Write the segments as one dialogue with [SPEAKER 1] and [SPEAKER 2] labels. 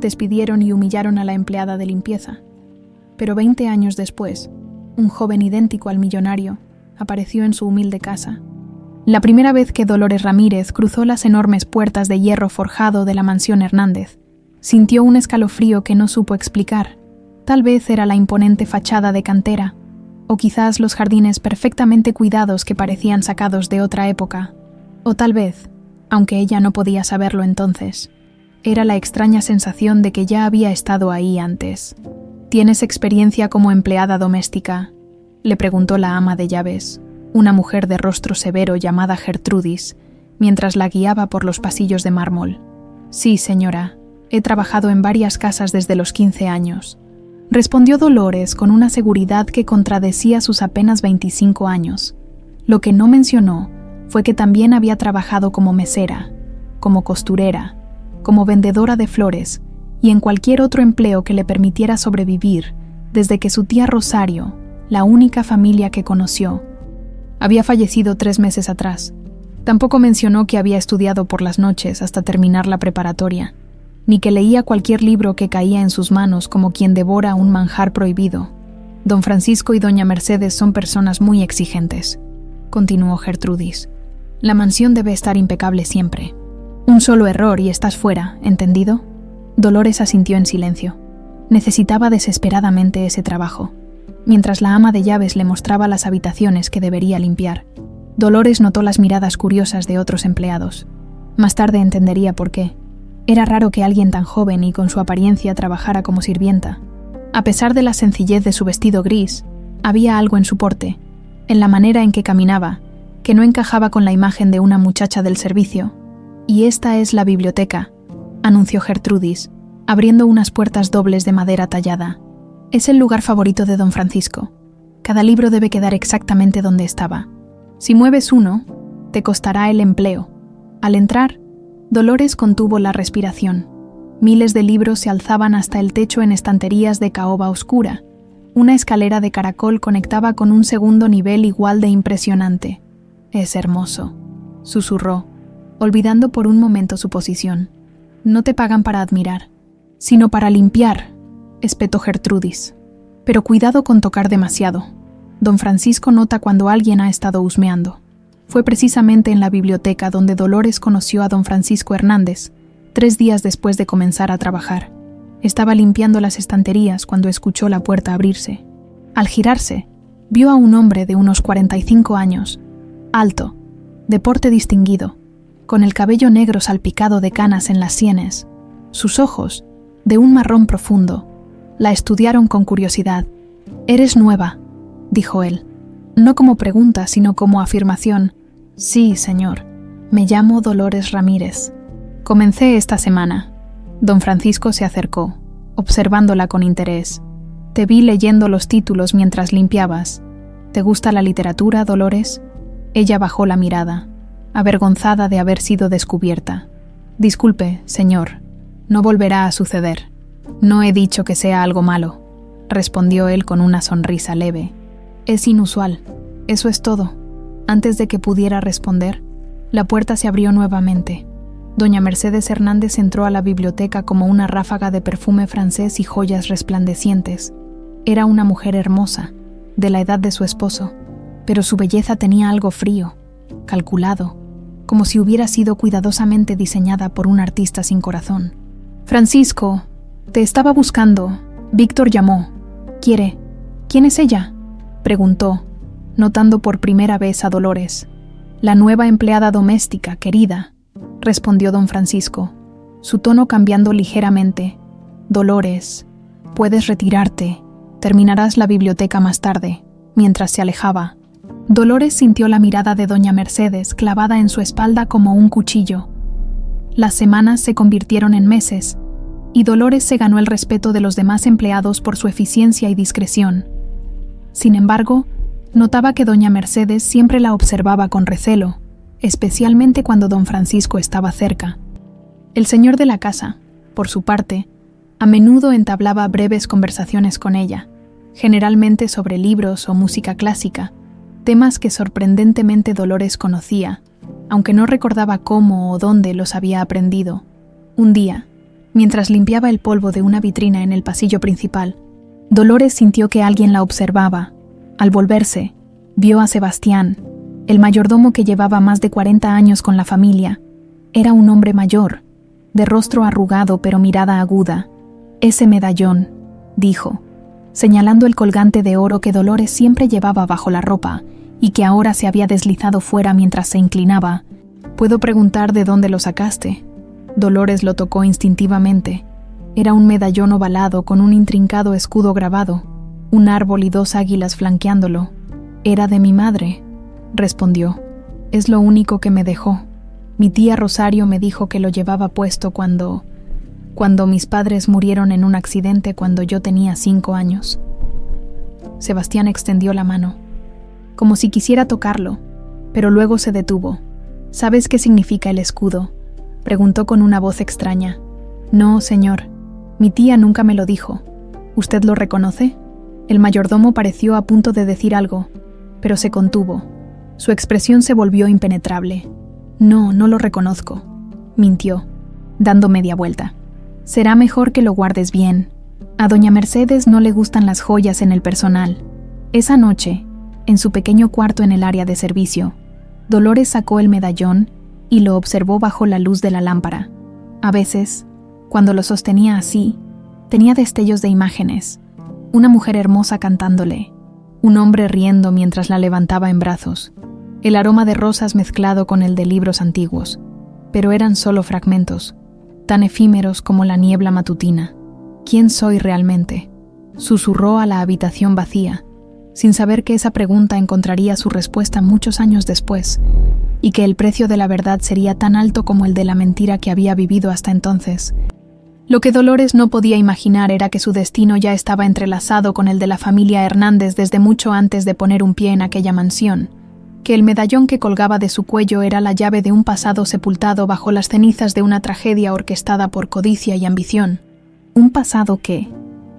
[SPEAKER 1] despidieron y humillaron a la empleada de limpieza. Pero 20 años después, un joven idéntico al millonario apareció en su humilde casa. La primera vez que Dolores Ramírez cruzó las enormes puertas de hierro forjado de la mansión Hernández, sintió un escalofrío que no supo explicar. Tal vez era la imponente fachada de cantera, o quizás los jardines perfectamente cuidados que parecían sacados de otra época, o tal vez, aunque ella no podía saberlo entonces, era la extraña sensación de que ya había estado ahí antes. ¿Tienes experiencia como empleada doméstica?, le preguntó la ama de llaves, una mujer de rostro severo llamada Gertrudis, mientras la guiaba por los pasillos de mármol. Sí, señora, he trabajado en varias casas desde los 15 años, respondió Dolores con una seguridad que contradecía sus apenas 25 años. Lo que no mencionó fue que también había trabajado como mesera, como costurera, como vendedora de flores y en cualquier otro empleo que le permitiera sobrevivir desde que su tía Rosario, la única familia que conoció, había fallecido 3 meses atrás. Tampoco mencionó que había estudiado por las noches hasta terminar la preparatoria, ni que leía cualquier libro que caía en sus manos como quien devora un manjar prohibido. Don Francisco y doña Mercedes son personas muy exigentes, continuó Gertrudis. La mansión debe estar impecable siempre. Un solo error y estás fuera, ¿entendido? Dolores asintió en silencio. Necesitaba desesperadamente ese trabajo. Mientras la ama de llaves le mostraba las habitaciones que debería limpiar, Dolores notó las miradas curiosas de otros empleados. Más tarde entendería por qué. Era raro que alguien tan joven y con su apariencia trabajara como sirvienta. A pesar de la sencillez de su vestido gris, había algo en su porte, en la manera en que caminaba, que no encajaba con la imagen de una muchacha del servicio. «Y esta es la biblioteca», anunció Gertrudis, abriendo unas puertas dobles de madera tallada. «Es el lugar favorito de don Francisco. Cada libro debe quedar exactamente donde estaba. Si mueves uno, te costará el empleo». Al entrar, Dolores contuvo la respiración. Miles de libros se alzaban hasta el techo en estanterías de caoba oscura. Una escalera de caracol conectaba con un segundo nivel igual de impresionante. «Es hermoso», susurró, olvidando por un momento su posición. «No te pagan para admirar, sino para limpiar», espetó Gertrudis. «Pero cuidado con tocar demasiado. Don Francisco nota cuando alguien ha estado husmeando». Fue precisamente en la biblioteca donde Dolores conoció a don Francisco Hernández, 3 días después de comenzar a trabajar. Estaba limpiando las estanterías cuando escuchó la puerta abrirse. Al girarse, vio a un hombre de unos 45 años, alto, de porte distinguido, con el cabello negro salpicado de canas en las sienes. Sus ojos, de un marrón profundo, la estudiaron con curiosidad. «Eres nueva», dijo él, no como pregunta, sino como afirmación. «Sí, señor. Me llamo Dolores Ramírez. Comencé esta semana». Don Francisco se acercó, observándola con interés. «Te vi leyendo los títulos mientras limpiabas. ¿Te gusta la literatura, Dolores?» Ella bajó la mirada, avergonzada de haber sido descubierta. «Disculpe, señor. No volverá a suceder. No he dicho que sea algo malo», respondió él con una sonrisa leve. «Es inusual. Eso es todo». Antes de que pudiera responder, la puerta se abrió nuevamente. Doña Mercedes Hernández entró a la biblioteca como una ráfaga de perfume francés y joyas resplandecientes. Era una mujer hermosa, de la edad de su esposo, pero su belleza tenía algo frío, calculado, como si hubiera sido cuidadosamente diseñada por un artista sin corazón. «Francisco, te estaba buscando. Víctor llamó. ¿Quién es ella?», preguntó, notando por primera vez a Dolores. «La nueva empleada doméstica, querida», respondió don Francisco, su tono cambiando ligeramente. «Dolores, puedes retirarte. Terminarás la biblioteca más tarde», mientras se alejaba. Dolores sintió la mirada de doña Mercedes clavada en su espalda como un cuchillo. Las semanas se convirtieron en meses, y Dolores se ganó el respeto de los demás empleados por su eficiencia y discreción. Sin embargo, notaba que doña Mercedes siempre la observaba con recelo, especialmente cuando don Francisco estaba cerca. El señor de la casa, por su parte, a menudo entablaba breves conversaciones con ella, generalmente sobre libros o música clásica, temas que sorprendentemente Dolores conocía, aunque no recordaba cómo o dónde los había aprendido. Un día, Mientras limpiaba el polvo de una vitrina en el pasillo principal, Dolores sintió que alguien la observaba. Al volverse, vio a Sebastián, el mayordomo que llevaba más de 40 años con la familia. Era un hombre mayor, de rostro arrugado pero mirada aguda. «Ese medallón», dijo, señalando el colgante de oro que Dolores siempre llevaba bajo la ropa y que ahora se había deslizado fuera mientras se inclinaba. «¿Puedo preguntar de dónde lo sacaste?» Dolores lo tocó instintivamente. Era un medallón ovalado con un intrincado escudo grabado, un árbol y 2 águilas flanqueándolo. «Era de mi madre», respondió. «Es lo único que me dejó. Mi tía Rosario me dijo que lo llevaba puesto cuando mis padres murieron en un accidente cuando yo tenía 5 años». Sebastián extendió la mano, como si quisiera tocarlo, pero luego se detuvo. «¿Sabes qué significa el escudo?», preguntó con una voz extraña. «No, señor. Mi tía nunca me lo dijo. ¿Usted lo reconoce?». El mayordomo pareció a punto de decir algo, pero se contuvo. Su expresión se volvió impenetrable. «No, no lo reconozco», mintió, dando media vuelta. «Será mejor que lo guardes bien. A doña Mercedes no le gustan las joyas en el personal». Esa noche, en su pequeño cuarto en el área de servicio, Dolores sacó el medallón y lo observó bajo la luz de la lámpara. A veces, cuando lo sostenía así, tenía destellos de imágenes. Una mujer hermosa cantándole, un hombre riendo mientras la levantaba en brazos, el aroma de rosas mezclado con el de libros antiguos, pero eran solo fragmentos, tan efímeros como la niebla matutina. «¿Quién soy realmente?», susurró a la habitación vacía, sin saber que esa pregunta encontraría su respuesta muchos años después, y que el precio de la verdad sería tan alto como el de la mentira que había vivido hasta entonces. Lo que Dolores no podía imaginar era que su destino ya estaba entrelazado con el de la familia Hernández desde mucho antes de poner un pie en aquella mansión, que el medallón que colgaba de su cuello era la llave de un pasado sepultado bajo las cenizas de una tragedia orquestada por codicia y ambición. Un pasado que,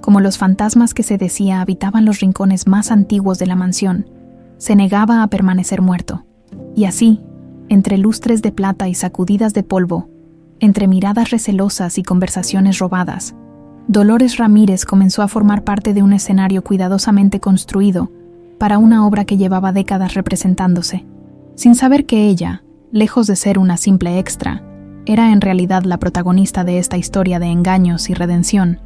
[SPEAKER 1] como los fantasmas que se decía habitaban los rincones más antiguos de la mansión, se negaba a permanecer muerto. Y así, entre lustres de plata y sacudidas de polvo, entre miradas recelosas y conversaciones robadas, Dolores Ramírez comenzó a formar parte de un escenario cuidadosamente construido para una obra que llevaba décadas representándose, sin saber que ella, lejos de ser una simple extra, era en realidad la protagonista de esta historia de engaños y redención.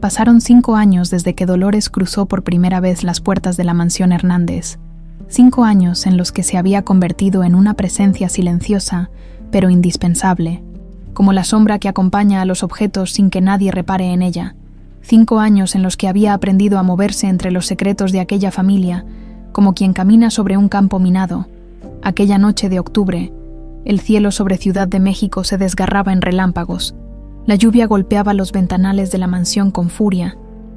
[SPEAKER 1] Pasaron 5 años desde que Dolores cruzó por primera vez las puertas de la mansión Hernández. 5 años en los que se había convertido en una presencia silenciosa, pero indispensable, como la sombra que acompaña a los objetos sin que nadie repare en ella. 5 años en los que había aprendido a moverse entre los secretos de aquella familia, como quien camina sobre un campo minado. Aquella noche de octubre, el cielo sobre Ciudad de México se desgarraba en relámpagos. La lluvia golpeaba los ventanales de la mansión con furia,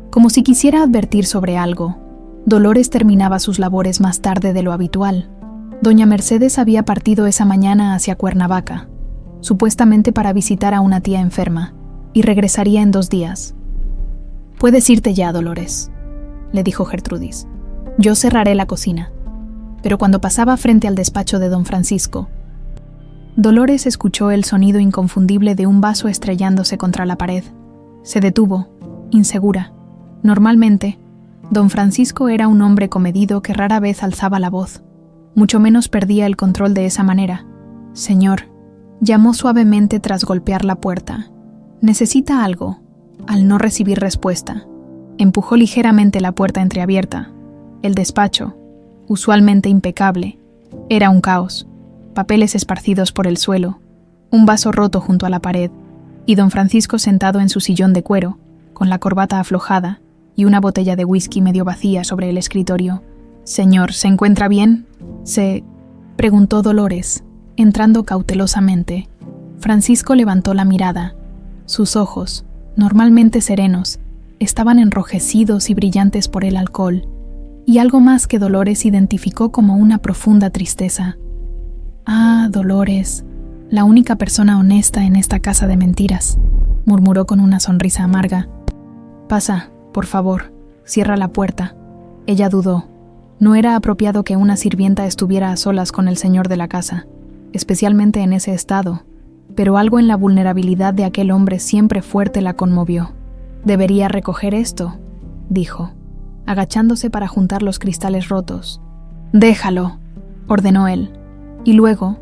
[SPEAKER 1] como si quisiera advertir sobre algo. Dolores terminaba sus labores más tarde de lo habitual. Doña Mercedes había partido esa mañana hacia Cuernavaca, supuestamente para visitar a una tía enferma, y regresaría en 2 días. «Puedes irte ya, Dolores», le dijo Gertrudis. «Yo cerraré la cocina». Pero cuando pasaba frente al despacho de don Francisco, Dolores escuchó el sonido inconfundible de un vaso estrellándose contra la pared. Se detuvo, insegura. Normalmente, don Francisco era un hombre comedido que rara vez alzaba la voz, mucho menos perdía el control de esa manera. «Señor», llamó suavemente tras golpear la puerta. «¿Necesita algo?». Al no recibir respuesta, empujó ligeramente la puerta entreabierta. El despacho, usualmente impecable, era un caos. Papeles esparcidos por el suelo, un vaso roto junto a la pared, y don Francisco sentado en su sillón de cuero, con la corbata aflojada y una botella de whisky medio vacía sobre el escritorio. «Señor, ¿se encuentra bien?», se preguntó Dolores, entrando cautelosamente. Francisco levantó la mirada. Sus ojos, normalmente serenos, estaban enrojecidos y brillantes por el alcohol, y algo más que Dolores identificó como una profunda tristeza. «Ah, Dolores, la única persona honesta en esta casa de mentiras», murmuró con una sonrisa amarga. «Pasa, por favor, cierra la puerta». Ella dudó. No era apropiado que una sirvienta estuviera a solas con el señor de la casa, especialmente en ese estado, pero algo en la vulnerabilidad de aquel hombre siempre fuerte la conmovió. «Debería recoger esto», dijo, agachándose para juntar los cristales rotos. «Déjalo», ordenó él, y luego,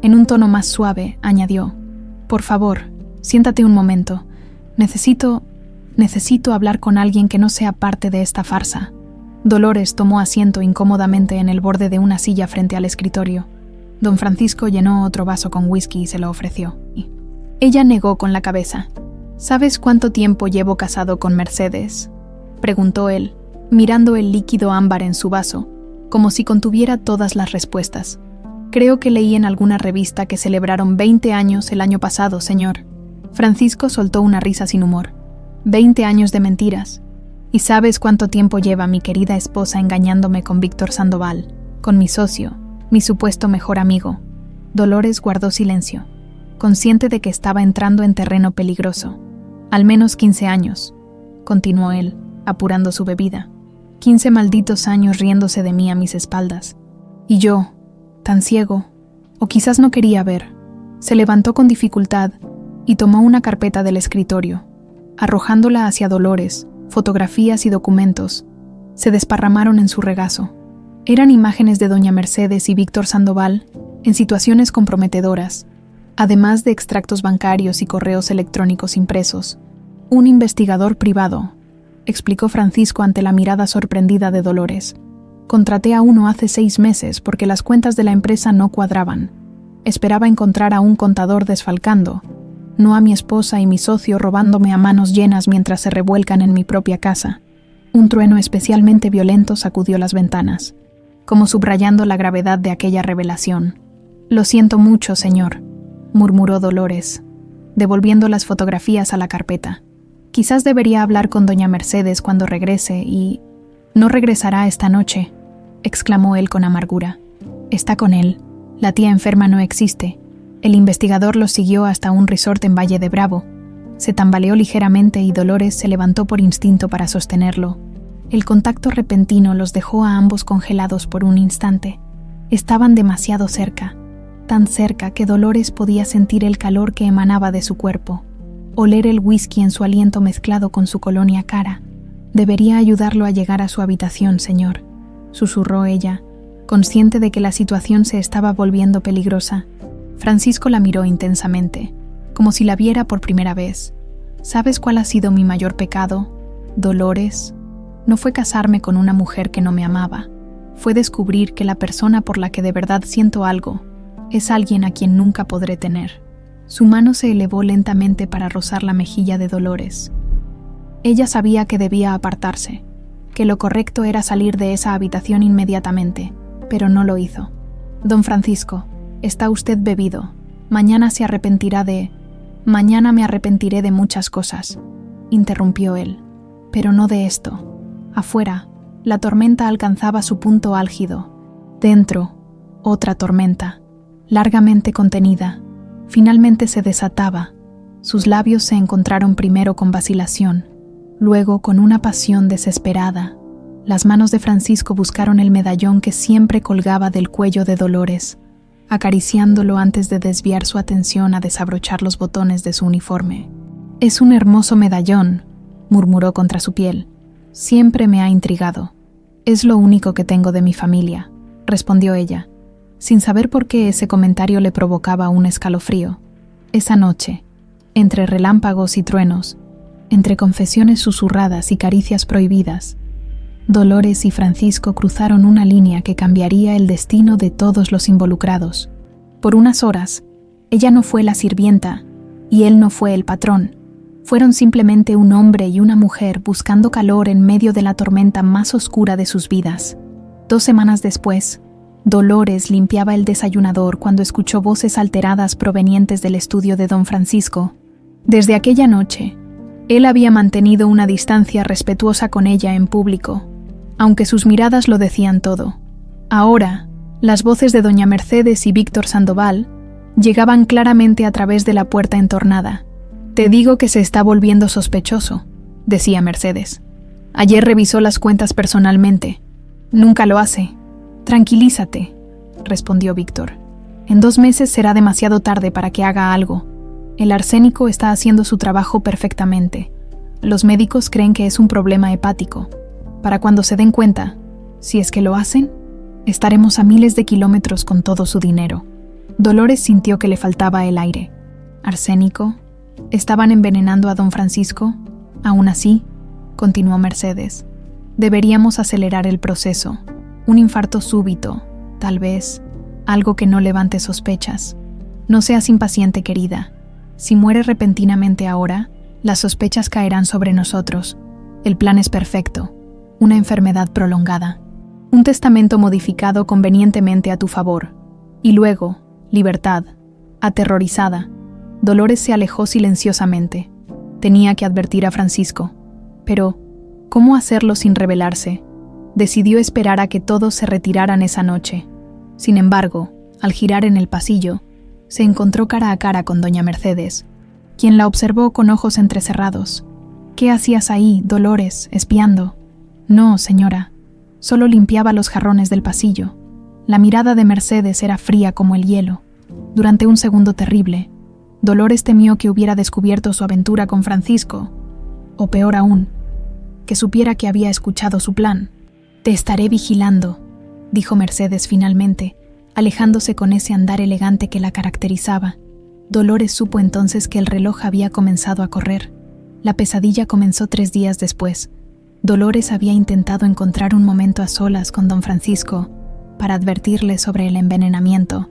[SPEAKER 1] en un tono más suave, añadió: «Por favor, siéntate un momento. Necesito hablar con alguien que no sea parte de esta farsa». Dolores tomó asiento incómodamente en el borde de una silla frente al escritorio. Don Francisco llenó otro vaso con whisky y se lo ofreció. Ella negó con la cabeza. «¿Sabes cuánto tiempo llevo casado con Mercedes?», preguntó él, mirando el líquido ámbar en su vaso, como si contuviera todas las respuestas. «Creo que leí en alguna revista que celebraron 20 años el año pasado, señor». Francisco soltó una risa sin humor. «20 años de mentiras. ¿Y sabes cuánto tiempo lleva mi querida esposa engañándome con Víctor Sandoval, con mi socio, mi supuesto mejor amigo?» Dolores guardó silencio, consciente de que estaba entrando en terreno peligroso. «Al menos 15 años», continuó él, apurando su bebida. 15 malditos años riéndose de mí a mis espaldas. Y yo, tan ciego, o quizás no quería ver. Se levantó con dificultad y tomó una carpeta del escritorio. Arrojándola hacia Dolores, fotografías y documentos se desparramaron en su regazo. Eran imágenes de doña Mercedes y Víctor Sandoval en situaciones comprometedoras, además de extractos bancarios y correos electrónicos impresos. «Un investigador privado», explicó Francisco ante la mirada sorprendida de Dolores. «Contraté a uno hace 6 meses porque las cuentas de la empresa no cuadraban. Esperaba encontrar a un contador desfalcando, no a mi esposa y mi socio robándome a manos llenas mientras se revuelcan en mi propia casa». Un trueno especialmente violento sacudió las ventanas, como subrayando la gravedad de aquella revelación. «Lo siento mucho, señor», murmuró Dolores, devolviendo las fotografías a la carpeta. «Quizás debería hablar con doña Mercedes cuando regrese y...». «No regresará esta noche», exclamó él con amargura. «Está con él. La tía enferma no existe». El investigador los siguió hasta un resort en Valle de Bravo. Se tambaleó ligeramente y Dolores se levantó por instinto para sostenerlo. El contacto repentino los dejó a ambos congelados por un instante. Estaban demasiado cerca, tan cerca que Dolores podía sentir el calor que emanaba de su cuerpo, oler el whisky en su aliento mezclado con su colonia cara. «Debería ayudarlo a llegar a su habitación, señor», susurró ella, consciente de que la situación se estaba volviendo peligrosa. Francisco la miró intensamente, como si la viera por primera vez. «¿Sabes cuál ha sido mi mayor pecado, Dolores? No fue casarme con una mujer que no me amaba. Fue descubrir que la persona por la que de verdad siento algo es alguien a quien nunca podré tener». Su mano se elevó lentamente para rozar la mejilla de Dolores. Ella sabía que debía apartarse, que lo correcto era salir de esa habitación inmediatamente, pero no lo hizo. «Don Francisco, está usted bebido. Mañana me arrepentiré de muchas cosas», interrumpió él. «Pero no de esto». Afuera, la tormenta alcanzaba su punto álgido. Dentro, otra tormenta, largamente contenida, finalmente se desataba. Sus labios se encontraron primero con vacilación, luego con una pasión desesperada. Las manos de Francisco buscaron el medallón que siempre colgaba del cuello de Dolores, acariciándolo antes de desviar su atención a desabrochar los botones de su uniforme. «Es un hermoso medallón», murmuró contra su piel. «Siempre me ha intrigado. Es lo único que tengo de mi familia», respondió ella, sin saber por qué ese comentario le provocaba un escalofrío. Esa noche, entre relámpagos y truenos, entre confesiones susurradas y caricias prohibidas, Dolores y Francisco cruzaron una línea que cambiaría el destino de todos los involucrados. Por unas horas, ella no fue la sirvienta y él no fue el patrón. Fueron simplemente un hombre y una mujer buscando calor en medio de la tormenta más oscura de sus vidas. 2 semanas después, Dolores limpiaba el desayunador cuando escuchó voces alteradas provenientes del estudio de don Francisco. Desde aquella noche, él había mantenido una distancia respetuosa con ella en público, aunque sus miradas lo decían todo. Ahora, las voces de doña Mercedes y Víctor Sandoval llegaban claramente a través de la puerta entornada. «Te digo que se está volviendo sospechoso», decía Mercedes. «Ayer revisó las cuentas personalmente. Nunca lo hace». «Tranquilízate», respondió Víctor. «En 2 meses será demasiado tarde para que haga algo. El arsénico está haciendo su trabajo perfectamente. Los médicos creen que es un problema hepático. Para cuando se den cuenta, si es que lo hacen, estaremos a miles de kilómetros con todo su dinero. Dolores sintió que le faltaba el aire. ¿Arsénico? ¿Estaban envenenando a don Francisco? Aún así, continuó Mercedes, deberíamos acelerar el proceso. Un infarto súbito, tal vez, algo que no levante sospechas. No seas impaciente, querida. Si muere repentinamente ahora, las sospechas caerán sobre nosotros. El plan es perfecto. Una enfermedad prolongada. Un testamento modificado convenientemente a tu favor. Y luego, libertad. Aterrorizada, Dolores se alejó silenciosamente. Tenía que advertir a Francisco. Pero, ¿cómo hacerlo sin rebelarse? Decidió esperar a que todos se retiraran esa noche. Sin embargo, al girar en el pasillo, se encontró cara a cara con doña Mercedes, quien la observó con ojos entrecerrados. «¿Qué hacías ahí, Dolores, espiando?» «No, señora. Solo limpiaba los jarrones del pasillo». La mirada de Mercedes era fría como el hielo. Durante un segundo terrible, Dolores temió que hubiera descubierto su aventura con Francisco, o peor aún, que supiera que había escuchado su plan. «Te estaré vigilando», dijo Mercedes finalmente, alejándose con ese andar elegante que la caracterizaba. Dolores supo entonces que el reloj había comenzado a correr. La pesadilla comenzó 3 días después. Dolores había intentado encontrar un momento a solas con don Francisco para advertirle sobre el envenenamiento.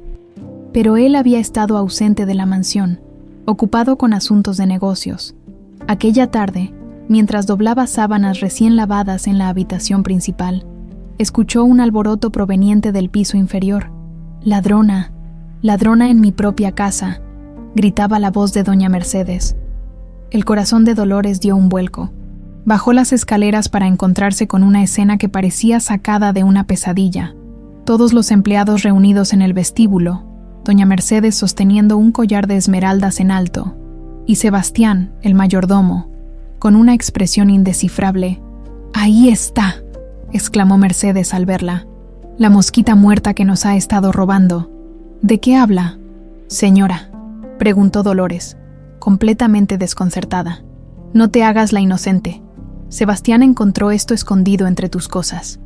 [SPEAKER 1] Pero él había estado ausente de la mansión, ocupado con asuntos de negocios. Aquella tarde, mientras doblaba sábanas recién lavadas en la habitación principal, escuchó un alboroto proveniente del piso inferior. «¡Ladrona! ¡Ladrona en mi propia casa!», gritaba la voz de doña Mercedes. El corazón de Dolores dio un vuelco. Bajó las escaleras para encontrarse con una escena que parecía sacada de una pesadilla. Todos los empleados reunidos en el vestíbulo, doña Mercedes sosteniendo un collar de esmeraldas en alto, y Sebastián, el mayordomo, con una expresión indescifrable. «¡Ahí está!», exclamó Mercedes al verla. «La mosquita muerta que nos ha estado robando». «¿De qué habla, señora?», preguntó Dolores, completamente desconcertada. «No te hagas la inocente. Sebastián encontró esto escondido entre tus cosas».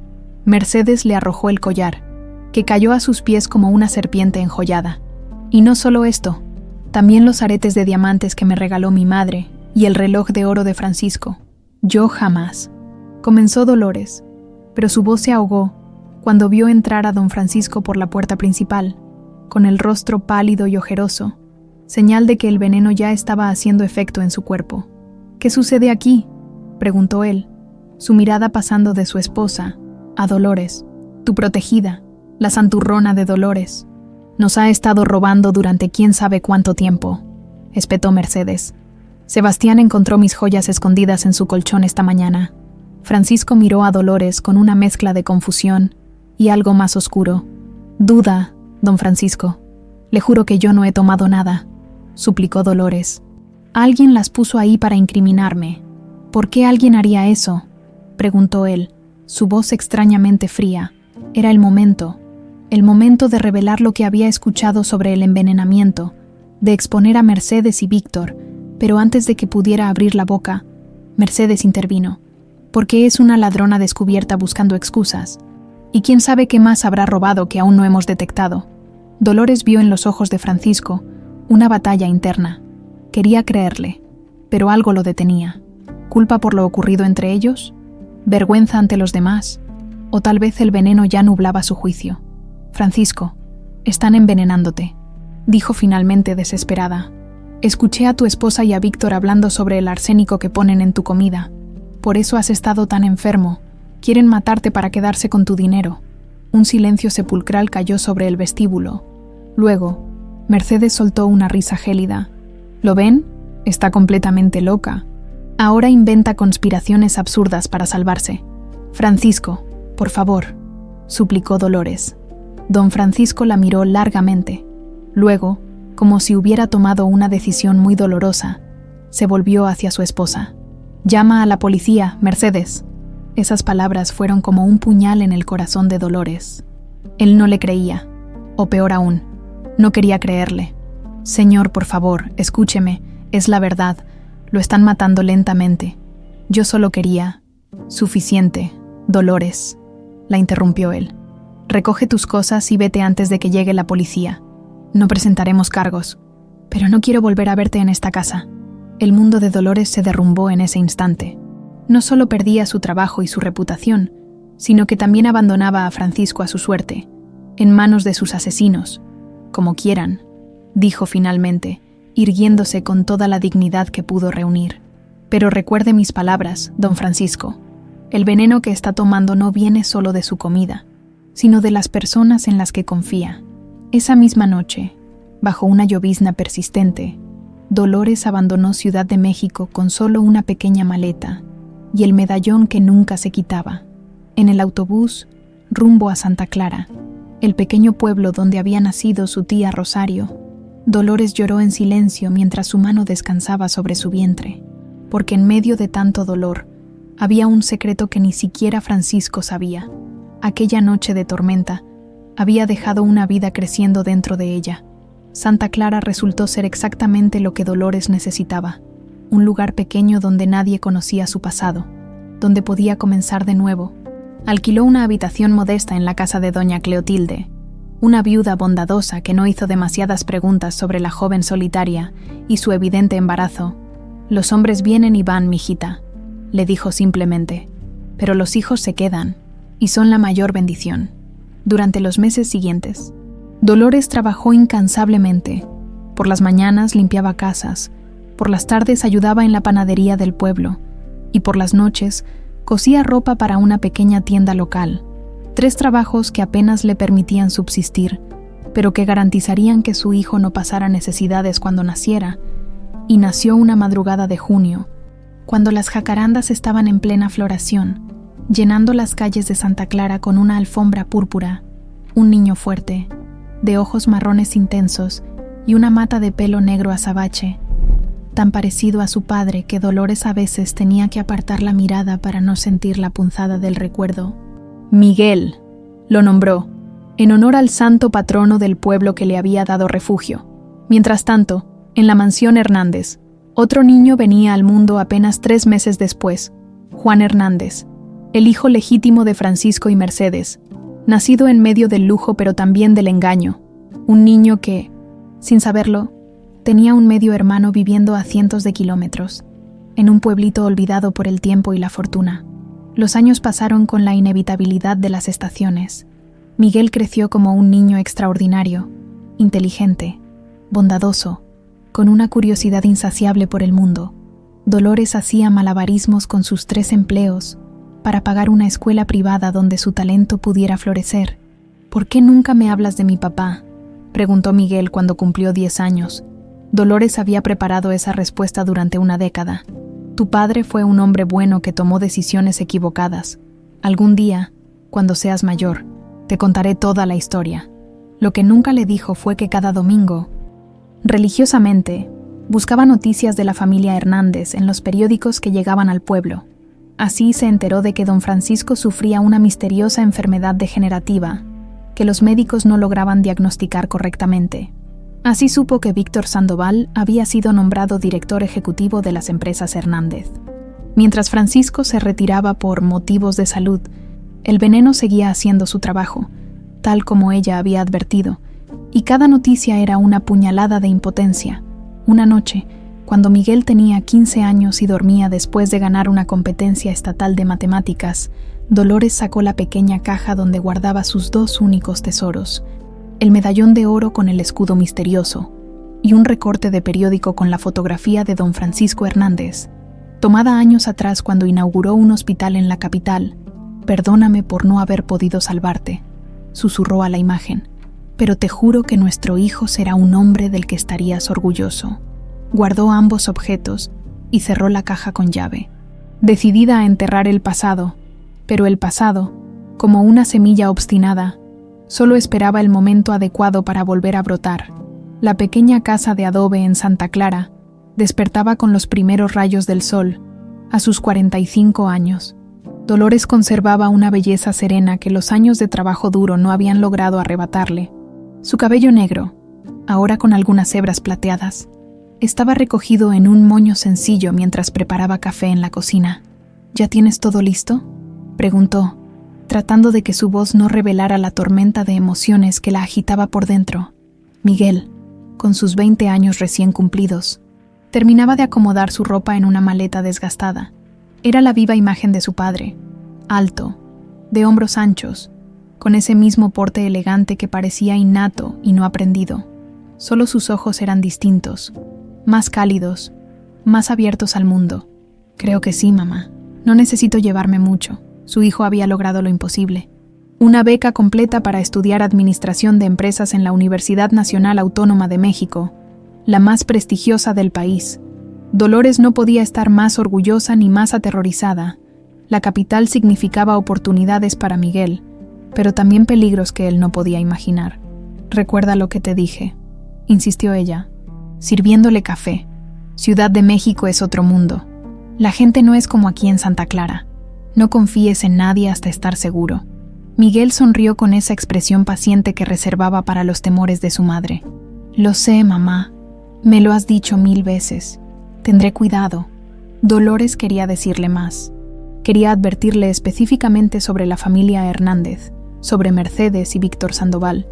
[SPEAKER 1] Mercedes le arrojó el collar, que cayó a sus pies como una serpiente enjollada. «Y no solo esto, también los aretes de diamantes que me regaló mi madre y el reloj de oro de Francisco. Yo jamás». Comenzó Dolores, pero su voz se ahogó cuando vio entrar a don Francisco por la puerta principal, con el rostro pálido y ojeroso, señal de que el veneno ya estaba haciendo efecto en su cuerpo. «¿Qué sucede aquí?», preguntó él, su mirada pasando de su esposa a Dolores. «Tu protegida, la santurrona de Dolores, nos ha estado robando durante quién sabe cuánto tiempo», espetó Mercedes. «Sebastián encontró mis joyas escondidas en su colchón esta mañana». Francisco miró a Dolores con una mezcla de confusión y algo más oscuro. «Duda, don Francisco. Le juro que yo no he tomado nada», suplicó Dolores. «Alguien las puso ahí para incriminarme». «¿Por qué alguien haría eso?», preguntó él, su voz extrañamente fría. Era el momento de revelar lo que había escuchado sobre el envenenamiento, de exponer a Mercedes y Víctor, pero antes de que pudiera abrir la boca, Mercedes intervino. «Porque es una ladrona descubierta buscando excusas. Y quién sabe qué más habrá robado que aún no hemos detectado». Dolores vio en los ojos de Francisco una batalla interna. Quería creerle, pero algo lo detenía. ¿Culpa por lo ocurrido entre ellos? ¿Vergüenza ante los demás? ¿O tal vez el veneno ya nublaba su juicio? «Francisco, están envenenándote», dijo finalmente desesperada. «Escuché a tu esposa y a Víctor hablando sobre el arsénico que ponen en tu comida. Por eso has estado tan enfermo. Quieren matarte para quedarse con tu dinero». Un silencio sepulcral cayó sobre el vestíbulo. Luego, Mercedes soltó una risa gélida. «¿Lo ven? Está completamente loca. Ahora inventa conspiraciones absurdas para salvarse». «Francisco, por favor», suplicó Dolores. Don Francisco la miró largamente. Luego, como si hubiera tomado una decisión muy dolorosa, se volvió hacia su esposa. «Llama a la policía, Mercedes». Esas palabras fueron como un puñal en el corazón de Dolores. Él no le creía, o peor aún, no quería creerle. Señor, por favor, escúcheme, es la verdad, lo están matando lentamente. Yo solo quería... Suficiente, Dolores, la interrumpió él. Recoge tus cosas y vete antes de que llegue la policía. No presentaremos cargos, pero no quiero volver a verte en esta casa. El mundo de Dolores se derrumbó en ese instante. No solo perdía su trabajo y su reputación, sino que también abandonaba a Francisco a su suerte, en manos de sus asesinos. Como quieran, dijo finalmente, irguiéndose con toda la dignidad que pudo reunir. Pero recuerde mis palabras, don Francisco. El veneno que está tomando no viene solo de su comida, sino de las personas en las que confía. Esa misma noche, bajo una llovizna persistente, Dolores abandonó Ciudad de México con solo una pequeña maleta y el medallón que nunca se quitaba. En el autobús, rumbo a Santa Clara, el pequeño pueblo donde había nacido su tía Rosario, Dolores lloró en silencio mientras su mano descansaba sobre su vientre, porque en medio de tanto dolor había un secreto que ni siquiera Francisco sabía. Aquella noche de tormenta había dejado una vida creciendo dentro de ella. Santa Clara resultó ser exactamente lo que Dolores necesitaba, un lugar pequeño donde nadie conocía su pasado, donde podía comenzar de nuevo. Alquiló una habitación modesta en la casa de doña Cleotilde, una viuda bondadosa que no hizo demasiadas preguntas sobre la joven solitaria y su evidente embarazo. «Los hombres vienen y van, mijita», le dijo simplemente, «pero los hijos se quedan, y son la mayor bendición». Durante los meses siguientes, Dolores trabajó incansablemente. Por las mañanas limpiaba casas, por las tardes ayudaba en la panadería del pueblo, y por las noches cosía ropa para una pequeña tienda local. 3 trabajos que apenas le permitían subsistir, pero que garantizarían que su hijo no pasara necesidades cuando naciera. Y nació una madrugada de junio, cuando las jacarandas estaban en plena floración, llenando las calles de Santa Clara con una alfombra púrpura. Un niño fuerte, de ojos marrones intensos y una mata de pelo negro azabache, tan parecido a su padre que Dolores a veces tenía que apartar la mirada para no sentir la punzada del recuerdo. Miguel, lo nombró, en honor al santo patrono del pueblo que le había dado refugio. Mientras tanto, en la mansión Hernández, otro niño venía al mundo apenas 3 meses después, Juan Hernández, el hijo legítimo de Francisco y Mercedes, nacido en medio del lujo pero también del engaño, un niño que, sin saberlo, tenía un medio hermano viviendo a cientos de kilómetros, en un pueblito olvidado por el tiempo y la fortuna. Los años pasaron con la inevitabilidad de las estaciones. Miguel creció como un niño extraordinario, inteligente, bondadoso, con una curiosidad insaciable por el mundo. Dolores hacía malabarismos con sus 3 empleos para pagar una escuela privada donde su talento pudiera florecer. «¿Por qué nunca me hablas de mi papá?», preguntó Miguel cuando cumplió 10 años. Dolores había preparado esa respuesta durante una década. «Tu padre fue un hombre bueno que tomó decisiones equivocadas. Algún día, cuando seas mayor, te contaré toda la historia». Lo que nunca le dijo fue que cada domingo, religiosamente, buscaba noticias de la familia Hernández en los periódicos que llegaban al pueblo. Así se enteró de que don Francisco sufría una misteriosa enfermedad degenerativa que los médicos no lograban diagnosticar correctamente. Así supo que Víctor Sandoval había sido nombrado director ejecutivo de las empresas Hernández. Mientras Francisco se retiraba por motivos de salud, el veneno seguía haciendo su trabajo, tal como ella había advertido, y cada noticia era una puñalada de impotencia. Una noche, cuando Miguel tenía 15 años y dormía después de ganar una competencia estatal de matemáticas, Dolores sacó la pequeña caja donde guardaba sus 2 únicos tesoros, el medallón de oro con el escudo misterioso y un recorte de periódico con la fotografía de don Francisco Hernández, tomada años atrás cuando inauguró un hospital en la capital. «Perdóname por no haber podido salvarte», susurró a la imagen, «pero te juro que nuestro hijo será un hombre del que estarías orgulloso». Guardó ambos objetos y cerró la caja con llave, decidida a enterrar el pasado, pero el pasado, como una semilla obstinada, solo esperaba el momento adecuado para volver a brotar. La pequeña casa de adobe en Santa Clara despertaba con los primeros rayos del sol. A sus 45 años, Dolores conservaba una belleza serena que los años de trabajo duro no habían logrado arrebatarle. Su cabello negro, ahora con algunas hebras plateadas. Estaba recogido en un moño sencillo mientras preparaba café en la cocina. ¿Ya tienes todo listo?, preguntó, tratando de que su voz no revelara la tormenta de emociones que la agitaba por dentro. Miguel, con sus 20 años recién cumplidos, terminaba de acomodar su ropa en una maleta desgastada. Era la viva imagen de su padre, alto, de hombros anchos, con ese mismo porte elegante que parecía innato y no aprendido. Solo sus ojos eran distintos, más cálidos, más abiertos al mundo. Creo que sí, mamá. No necesito llevarme mucho. Su hijo había logrado lo imposible. Una beca completa para estudiar administración de empresas en la Universidad Nacional Autónoma de México, la más prestigiosa del país. Dolores no podía estar más orgullosa ni más aterrorizada. La capital significaba oportunidades para Miguel, pero también peligros que él no podía imaginar. «Recuerda lo que te dije», insistió ella, sirviéndole café. «Ciudad de México es otro mundo. La gente no es como aquí en Santa Clara. No confíes en nadie hasta estar seguro». Miguel sonrió con esa expresión paciente que reservaba para los temores de su madre. «Lo sé, mamá. Me lo has dicho 1000 veces. Tendré cuidado». Dolores quería decirle más. Quería advertirle específicamente sobre la familia Hernández, sobre Mercedes y Víctor Sandoval,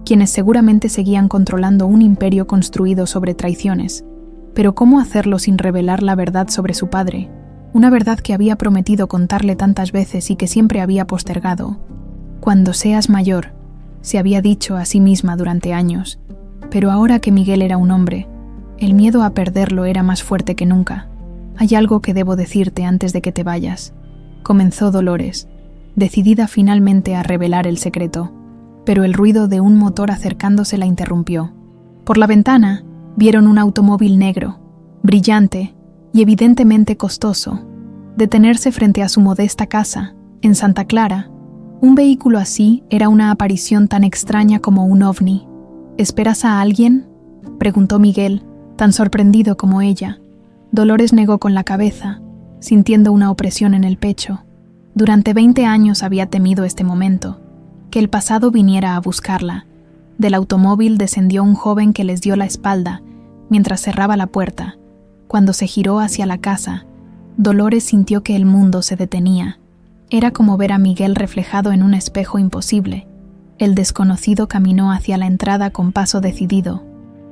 [SPEAKER 1] quienes seguramente seguían controlando un imperio construido sobre traiciones. Pero ¿cómo hacerlo sin revelar la verdad sobre su padre? Una verdad que había prometido contarle tantas veces y que siempre había postergado. «Cuando seas mayor», se había dicho a sí misma durante años. Pero ahora que Miguel era un hombre, el miedo a perderlo era más fuerte que nunca. «Hay algo que debo decirte antes de que te vayas», comenzó Dolores, decidida finalmente a revelar el secreto. Pero el ruido de un motor acercándose la interrumpió. Por la ventana vieron un automóvil negro, brillante y evidentemente costoso, detenerse frente a su modesta casa, en Santa Clara. Un vehículo así era una aparición tan extraña como un ovni. «¿Esperas a alguien?», preguntó Miguel, tan sorprendido como ella. Dolores negó con la cabeza, sintiendo una opresión en el pecho. Durante 20 años había temido este momento, que el pasado viniera a buscarla. Del automóvil descendió un joven que les dio la espalda mientras cerraba la puerta. Cuando se giró hacia la casa, Dolores sintió que el mundo se detenía. Era como ver a Miguel reflejado en un espejo imposible. El desconocido caminó hacia la entrada con paso decidido.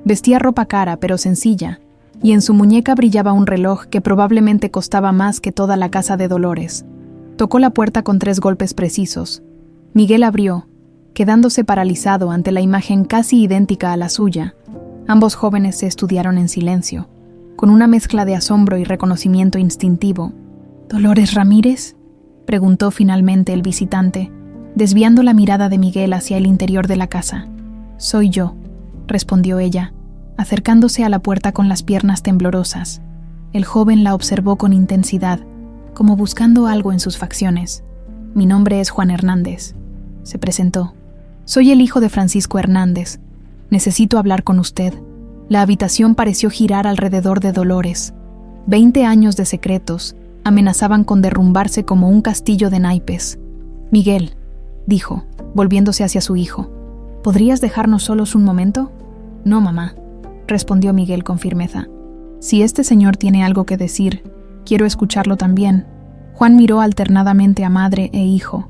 [SPEAKER 1] Vestía ropa cara pero sencilla, y en su muñeca brillaba un reloj que probablemente costaba más que toda la casa de Dolores. Tocó la puerta con 3 golpes precisos. Miguel abrió, quedándose paralizado ante la imagen casi idéntica a la suya. Ambos jóvenes se estudiaron en silencio, con una mezcla de asombro y reconocimiento instintivo. «¿Dolores Ramírez?», preguntó finalmente el visitante, desviando la mirada de Miguel hacia el interior de la casa. «Soy yo», respondió ella, acercándose a la puerta con las piernas temblorosas. El joven la observó con intensidad, como buscando algo en sus facciones. «Mi nombre es Juan Hernández», se presentó. «Soy el hijo de Francisco Hernández. Necesito hablar con usted». La habitación pareció girar alrededor de Dolores. 20 años de secretos amenazaban con derrumbarse como un castillo de naipes. «Miguel», dijo, volviéndose hacia su hijo, «¿podrías dejarnos solos un momento?» «No, mamá», respondió Miguel con firmeza. «Si este señor tiene algo que decir, quiero escucharlo también». Juan miró alternadamente a madre e hijo,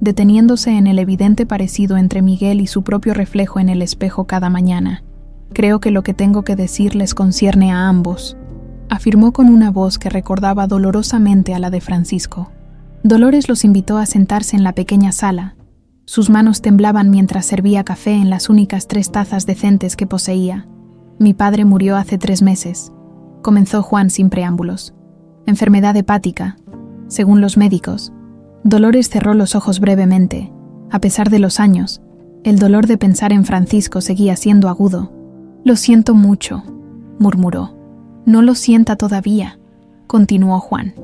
[SPEAKER 1] deteniéndose en el evidente parecido entre Miguel y su propio reflejo en el espejo cada mañana. «Creo que lo que tengo que decir les concierne a ambos», afirmó con una voz que recordaba dolorosamente a la de Francisco. Dolores los invitó a sentarse en la pequeña sala. Sus manos temblaban mientras servía café en las únicas 3 tazas decentes que poseía. «Mi padre murió hace 3 meses», comenzó Juan sin preámbulos. «Enfermedad hepática, según los médicos». Dolores cerró los ojos brevemente. A pesar de los años, el dolor de pensar en Francisco seguía siendo agudo. «Lo siento mucho», murmuró. «No lo sienta todavía», continuó Juan.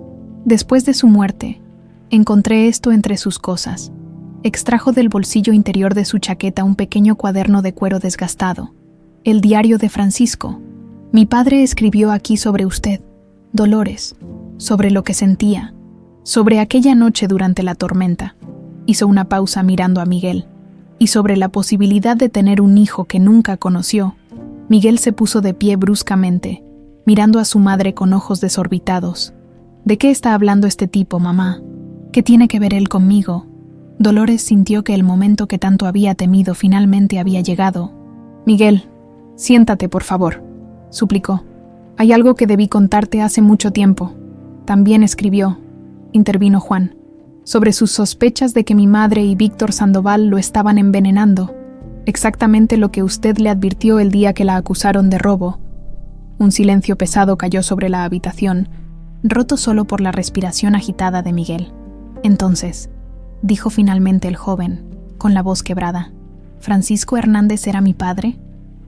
[SPEAKER 1] «Después de su muerte, encontré esto entre sus cosas». Extrajo del bolsillo interior de su chaqueta un pequeño cuaderno de cuero desgastado. «El diario de Francisco. Mi padre escribió aquí sobre usted, Dolores, sobre lo que sentía, sobre aquella noche durante la tormenta». Hizo una pausa mirando a Miguel. «Y sobre la posibilidad de tener un hijo que nunca conoció». Miguel se puso de pie bruscamente, mirando a su madre con ojos desorbitados. ¿De qué está hablando este tipo, mamá? ¿Qué tiene que ver él conmigo? Dolores sintió que el momento que tanto había temido finalmente había llegado. Miguel, siéntate, por favor, suplicó. Hay algo que debí contarte hace mucho tiempo. También escribió, intervino Juan, sobre sus sospechas de que mi madre y Víctor Sandoval lo estaban envenenando. Exactamente lo que usted le advirtió el día que la acusaron de robo. Un silencio pesado cayó sobre la habitación, roto solo por la respiración agitada de Miguel. Entonces, dijo finalmente el joven, con la voz quebrada, ¿Francisco Hernández era mi padre?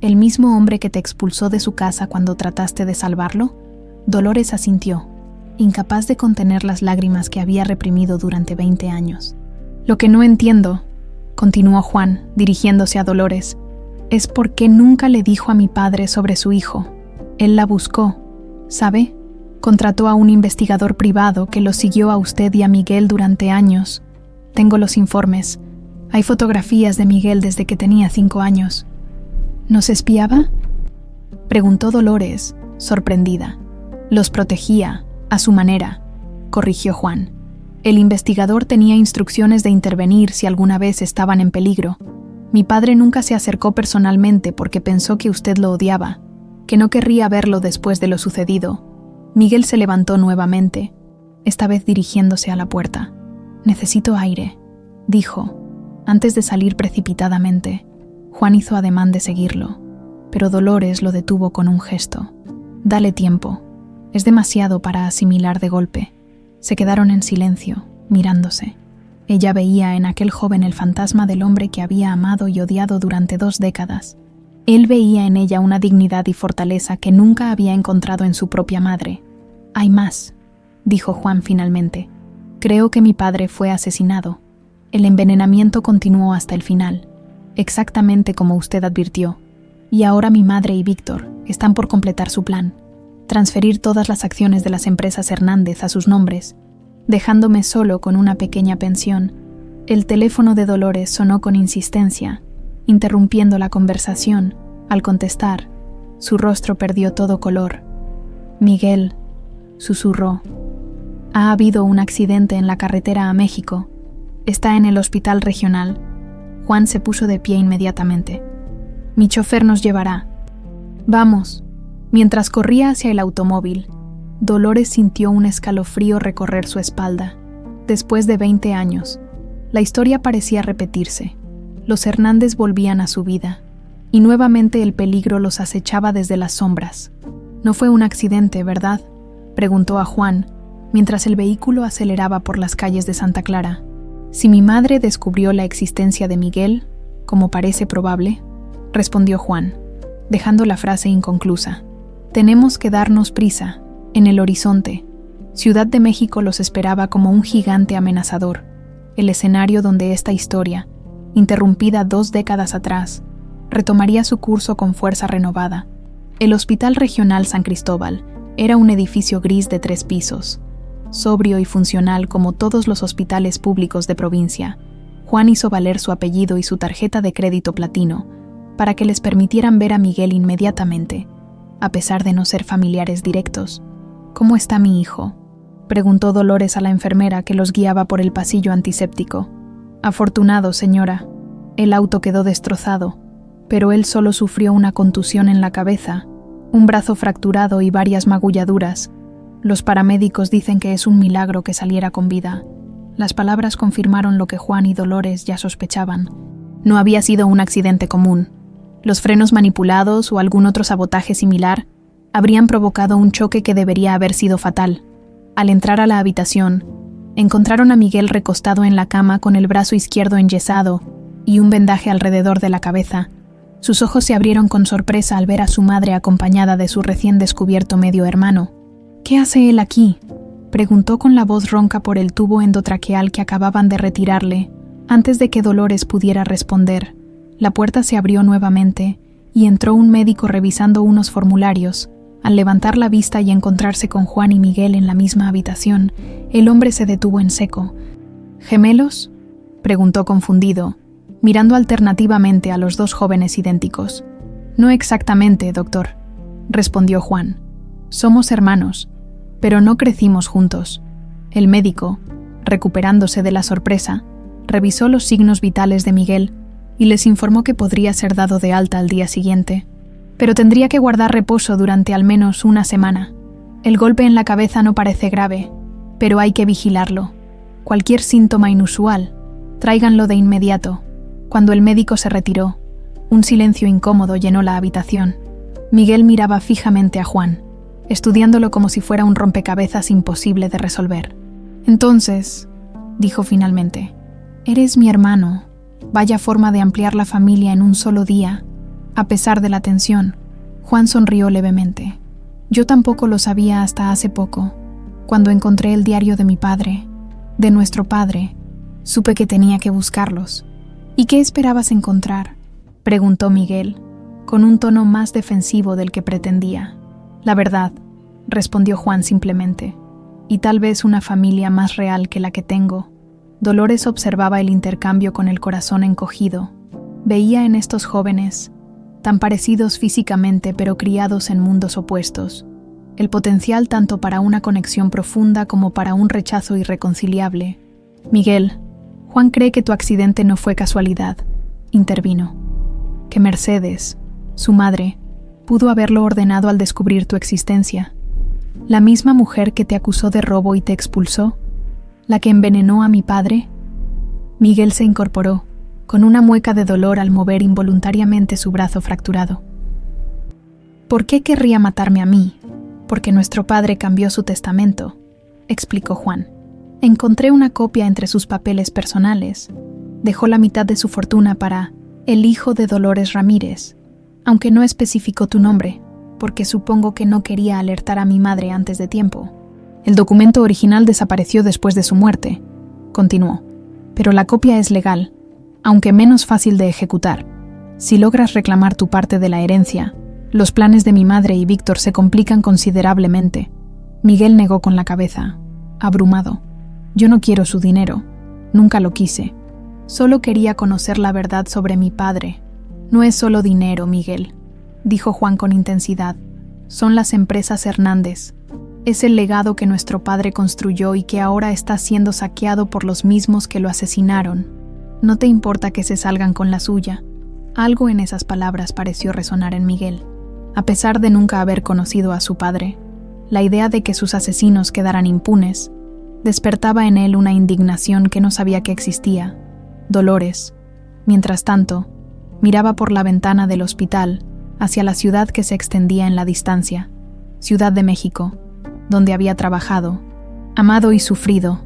[SPEAKER 1] ¿El mismo hombre que te expulsó de su casa cuando trataste de salvarlo? Dolores asintió, incapaz de contener las lágrimas que había reprimido durante 20 años. Lo que no entiendo, continuó Juan, dirigiéndose a Dolores, es por qué nunca le dijo a mi padre sobre su hijo. Él la buscó, ¿sabe? Contrató a un investigador privado que lo siguió a usted y a Miguel durante años. Tengo los informes. Hay fotografías de Miguel desde que tenía 5 años. ¿Nos espiaba? Preguntó Dolores, sorprendida. Los protegía, a su manera, corrigió Juan. El investigador tenía instrucciones de intervenir si alguna vez estaban en peligro. Mi padre nunca se acercó personalmente porque pensó que usted lo odiaba, que no querría verlo después de lo sucedido. Miguel se levantó nuevamente, esta vez dirigiéndose a la puerta. Necesito aire, dijo, antes de salir precipitadamente. Juan hizo ademán de seguirlo, pero Dolores lo detuvo con un gesto. Dale tiempo, es demasiado para asimilar de golpe. Se quedaron en silencio, mirándose. Ella veía en aquel joven el fantasma del hombre que había amado y odiado durante 2 décadas. Él veía en ella una dignidad y fortaleza que nunca había encontrado en su propia madre. Hay más, dijo Juan finalmente. Creo que mi padre fue asesinado. El envenenamiento continuó hasta el final, exactamente como usted advirtió. Y ahora mi madre y Víctor están por completar su plan. Transferir todas las acciones de las empresas Hernández a sus nombres, dejándome solo con una pequeña pensión. El teléfono de Dolores sonó con insistencia, interrumpiendo la conversación. Al contestar, su rostro perdió todo color. Miguel, susurró. Ha habido un accidente en la carretera a México. Está en el hospital regional. Juan se puso de pie inmediatamente. Mi chofer nos llevará. Vamos. Mientras corría hacia el automóvil, Dolores sintió un escalofrío recorrer su espalda. Después de 20 años, la historia parecía repetirse. Los Hernández volvían a su vida, y nuevamente el peligro los acechaba desde las sombras. No fue un accidente, ¿verdad?, preguntó a Juan, mientras el vehículo aceleraba por las calles de Santa Clara. Si mi madre descubrió la existencia de Miguel, como parece probable, respondió Juan, dejando la frase inconclusa. Tenemos que darnos prisa. En el horizonte, Ciudad de México los esperaba como un gigante amenazador, el escenario donde esta historia, interrumpida 2 décadas atrás, retomaría su curso con fuerza renovada. El Hospital Regional San Cristóbal era un edificio gris de 3 pisos, sobrio y funcional como todos los hospitales públicos de provincia. Juan hizo valer su apellido y su tarjeta de crédito platino para que les permitieran ver a Miguel inmediatamente, a pesar de no ser familiares directos. ¿Cómo está mi hijo?, preguntó Dolores a la enfermera que los guiaba por el pasillo antiséptico. Afortunado, señora. El auto quedó destrozado, pero él solo sufrió una contusión en la cabeza, un brazo fracturado y varias magulladuras. Los paramédicos dicen que es un milagro que saliera con vida. Las palabras confirmaron lo que Juan y Dolores ya sospechaban. No había sido un accidente común. Los frenos manipulados o algún otro sabotaje similar habrían provocado un choque que debería haber sido fatal. Al entrar a la habitación, encontraron a Miguel recostado en la cama con el brazo izquierdo enyesado y un vendaje alrededor de la cabeza. Sus ojos se abrieron con sorpresa al ver a su madre acompañada de su recién descubierto medio hermano. ¿Qué hace él aquí?, preguntó con la voz ronca por el tubo endotraqueal que acababan de retirarle. Antes de que Dolores pudiera responder, la puerta se abrió nuevamente y entró un médico revisando unos formularios. Al levantar la vista y encontrarse con Juan y Miguel en la misma habitación, el hombre se detuvo en seco. ¿Gemelos?, preguntó confundido, mirando alternativamente a los 2 jóvenes idénticos. No exactamente, doctor, respondió Juan. Somos hermanos, pero no crecimos juntos. El médico, recuperándose de la sorpresa, revisó los signos vitales de Miguel y les informó que podría ser dado de alta al día siguiente, pero tendría que guardar reposo durante al menos una semana. El golpe en la cabeza no parece grave, pero hay que vigilarlo. Cualquier síntoma inusual, tráiganlo de inmediato. Cuando el médico se retiró, un silencio incómodo llenó la habitación. Miguel miraba fijamente a Juan, estudiándolo como si fuera un rompecabezas imposible de resolver. Entonces, dijo finalmente, eres mi hermano. Vaya forma de ampliar la familia en un solo día. A pesar de la tensión, Juan sonrió levemente. Yo tampoco lo sabía hasta hace poco. Cuando encontré el diario de mi padre, de nuestro padre, supe que tenía que buscarlos. ¿Y qué esperabas encontrar?, preguntó Miguel, con un tono más defensivo del que pretendía. La verdad, respondió Juan simplemente, y tal vez una familia más real que la que tengo. Dolores observaba el intercambio con el corazón encogido. Veía en estos jóvenes, tan parecidos físicamente pero criados en mundos opuestos, el potencial tanto para una conexión profunda como para un rechazo irreconciliable. Miguel, Juan cree que tu accidente no fue casualidad, intervino. Que Mercedes, su madre, pudo haberlo ordenado al descubrir tu existencia. La misma mujer que te acusó de robo y te expulsó, la que envenenó a mi padre. Miguel se incorporó, con una mueca de dolor al mover involuntariamente su brazo fracturado. ¿Por qué querría matarme a mí? Porque nuestro padre cambió su testamento, explicó Juan. Encontré una copia entre sus papeles personales. Dejó la mitad de su fortuna para el hijo de Dolores Ramírez, aunque no especificó tu nombre, porque supongo que no quería alertar a mi madre antes de tiempo. El documento original desapareció después de su muerte, continuó, pero la copia es legal, aunque menos fácil de ejecutar. Si logras reclamar tu parte de la herencia, los planes de mi madre y Víctor se complican considerablemente. Miguel negó con la cabeza, abrumado. Yo no quiero su dinero, nunca lo quise. Solo quería conocer la verdad sobre mi padre. No es solo dinero, Miguel, dijo Juan con intensidad. Son las empresas Hernández. Es el legado que nuestro padre construyó y que ahora está siendo saqueado por los mismos que lo asesinaron. No te importa que se salgan con la suya. Algo en esas palabras pareció resonar en Miguel. A pesar de nunca haber conocido a su padre, la idea de que sus asesinos quedaran impunes despertaba en él una indignación que no sabía que existía. Dolores, mientras tanto, miraba por la ventana del hospital hacia la ciudad que se extendía en la distancia, Ciudad de México, donde había trabajado, amado y sufrido,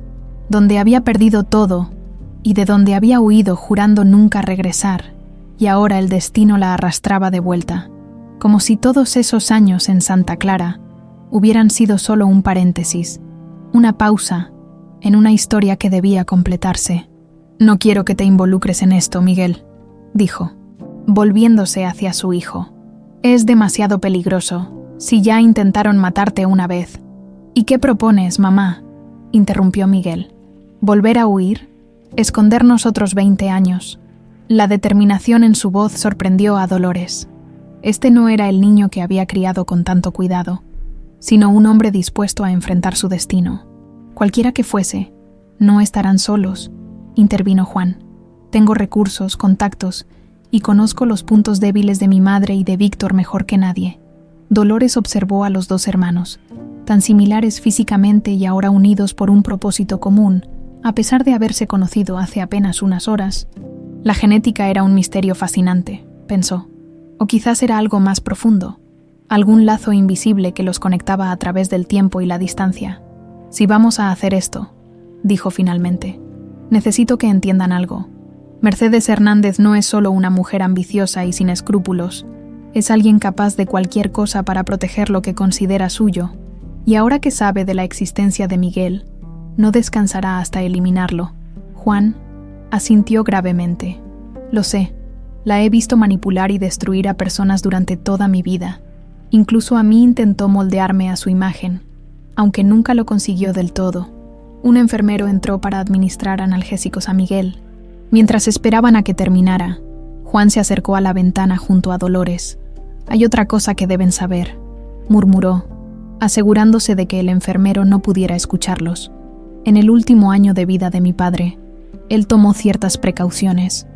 [SPEAKER 1] donde había perdido todo y de donde había huido jurando nunca regresar, y ahora el destino la arrastraba de vuelta, como si todos esos años en Santa Clara hubieran sido solo un paréntesis, una pausa en una historia que debía completarse. No quiero que te involucres en esto, Miguel, dijo, volviéndose hacia su hijo. Es demasiado peligroso, si ya intentaron matarte una vez. ¿Y qué propones, mamá?, interrumpió Miguel. ¿Volver a huir? ¿Escondernos otros 20 años? La determinación en su voz sorprendió a Dolores. Este no era el niño que había criado con tanto cuidado, sino un hombre dispuesto a enfrentar su destino. Cualquiera que fuese, no estarán solos, intervino Juan. Tengo recursos, contactos, y conozco los puntos débiles de mi madre y de Víctor mejor que nadie. Dolores observó a los dos hermanos, tan similares físicamente y ahora unidos por un propósito común, a pesar de haberse conocido hace apenas unas horas. La genética era un misterio fascinante, pensó. O quizás era algo más profundo, algún lazo invisible que los conectaba a través del tiempo y la distancia. Si vamos a hacer esto, dijo finalmente, necesito que entiendan algo. Mercedes Hernández no es solo una mujer ambiciosa y sin escrúpulos, es alguien capaz de cualquier cosa para proteger lo que considera suyo. Y ahora que sabe de la existencia de Miguel, no descansará hasta eliminarlo. Juan asintió gravemente. Lo sé, la he visto manipular y destruir a personas durante toda mi vida. Incluso a mí intentó moldearme a su imagen, aunque nunca lo consiguió del todo. Un enfermero entró para administrar analgésicos a Miguel. Mientras esperaban a que terminara, Juan se acercó a la ventana junto a Dolores, Hay otra cosa que deben saber, murmuró, asegurándose de que el enfermero no pudiera escucharlos. En el último año de vida de mi padre, él tomó ciertas precauciones.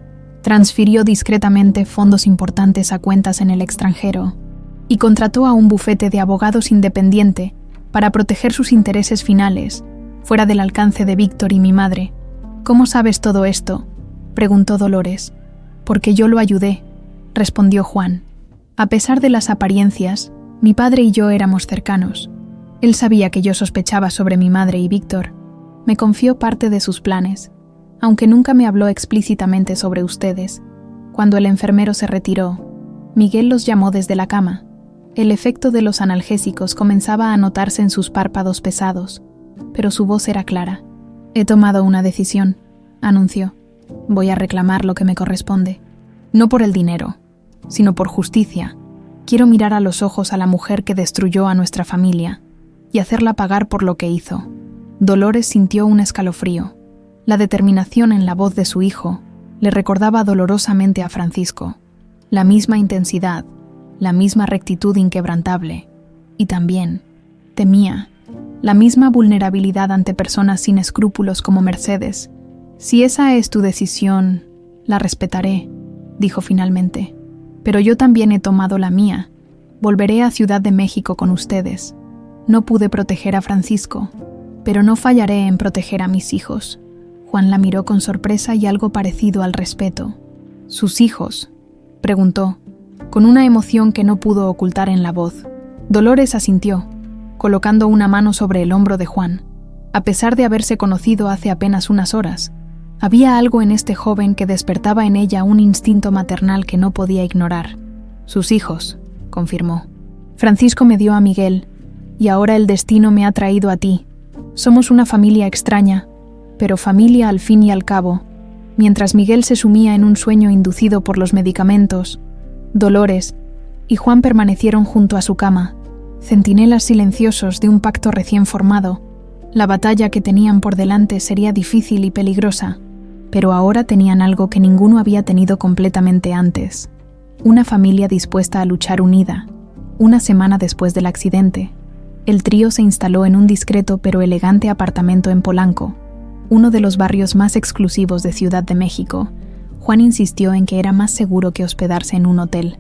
[SPEAKER 1] Transfirió discretamente fondos importantes a cuentas en el extranjero y contrató a un bufete de abogados independiente para proteger sus intereses finales, fuera del alcance de Víctor y mi madre. ¿Cómo sabes todo esto?, preguntó Dolores. Porque yo lo ayudé, respondió Juan. A pesar de las apariencias, mi padre y yo éramos cercanos. Él sabía que yo sospechaba sobre mi madre y Víctor. Me confió parte de sus planes, aunque nunca me habló explícitamente sobre ustedes. Cuando el enfermero se retiró, Miguel los llamó desde la cama. El efecto de los analgésicos comenzaba a notarse en sus párpados pesados, pero su voz era clara. He tomado una decisión, anunció. Voy a reclamar lo que me corresponde. No por el dinero, sino por justicia. Quiero mirar a los ojos a la mujer que destruyó a nuestra familia y hacerla pagar por lo que hizo. Dolores sintió un escalofrío. La determinación en la voz de su hijo le recordaba dolorosamente a Francisco. La misma intensidad, la misma rectitud inquebrantable. Y también, temía, la misma vulnerabilidad ante personas sin escrúpulos como Mercedes. Si esa es tu decisión, la respetaré, dijo finalmente. Pero yo también he tomado la mía. Volveré a Ciudad de México con ustedes. No pude proteger a Francisco, pero no fallaré en proteger a mis hijos. Juan la miró con sorpresa y algo parecido al respeto. ¿Sus hijos?, preguntó, con una emoción que no pudo ocultar en la voz. Dolores asintió, colocando una mano sobre el hombro de Juan. A pesar de haberse conocido hace apenas unas horas, había algo en este joven que despertaba en ella un instinto maternal que no podía ignorar. Sus hijos, confirmó. Francisco me dio a Miguel, y ahora el destino me ha traído a ti. Somos una familia extraña, pero familia al fin y al cabo. Mientras Miguel se sumía en un sueño inducido por los medicamentos, Dolores y Juan permanecieron junto a su cama, centinelas silenciosos de un pacto recién formado. La batalla que tenían por delante sería difícil y peligrosa, pero ahora tenían algo que ninguno había tenido completamente antes. Una familia dispuesta a luchar unida. Una semana después del accidente, el trío se instaló en un discreto pero elegante apartamento en Polanco, uno de los barrios más exclusivos de Ciudad de México. Juan insistió en que era más seguro que hospedarse en un hotel,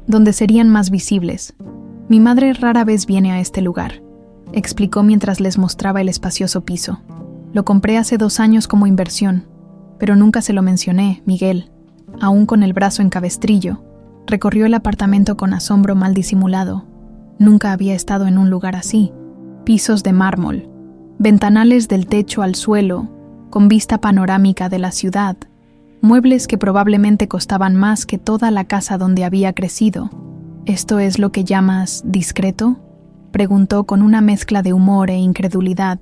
[SPEAKER 1] donde serían más visibles. Mi madre rara vez viene a este lugar, explicó mientras les mostraba el espacioso piso. Lo compré hace 2 años como inversión, pero nunca se lo mencioné, Miguel. Aún con el brazo en cabestrillo, recorrió el apartamento con asombro mal disimulado. Nunca había estado en un lugar así. Pisos de mármol, ventanales del techo al suelo, con vista panorámica de la ciudad, muebles que probablemente costaban más que toda la casa donde había crecido. ¿Esto es lo que llamas discreto?, preguntó con una mezcla de humor e incredulidad.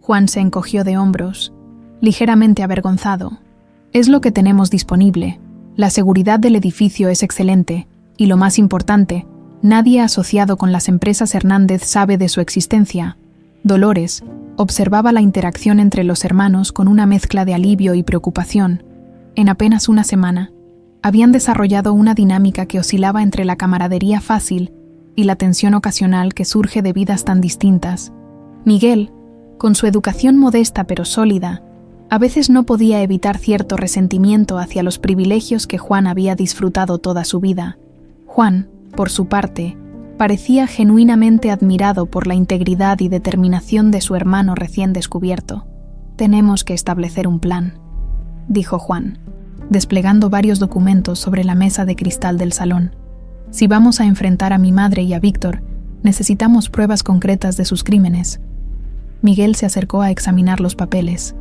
[SPEAKER 1] Juan se encogió de hombros, ligeramente avergonzado. Es lo que tenemos disponible. La seguridad del edificio es excelente, y lo más importante, nadie asociado con las empresas Hernández sabe de su existencia. Dolores observaba la interacción entre los hermanos con una mezcla de alivio y preocupación. En apenas una semana, habían desarrollado una dinámica que oscilaba entre la camaradería fácil y la tensión ocasional que surge de vidas tan distintas. Miguel, con su educación modesta pero sólida, a veces no podía evitar cierto resentimiento hacia los privilegios que Juan había disfrutado toda su vida. Juan, por su parte, parecía genuinamente admirado por la integridad y determinación de su hermano recién descubierto. Tenemos que establecer un plan, dijo Juan, desplegando varios documentos sobre la mesa de cristal del salón. Si vamos a enfrentar a mi madre y a Víctor, necesitamos pruebas concretas de sus crímenes. Miguel se acercó a examinar los papeles.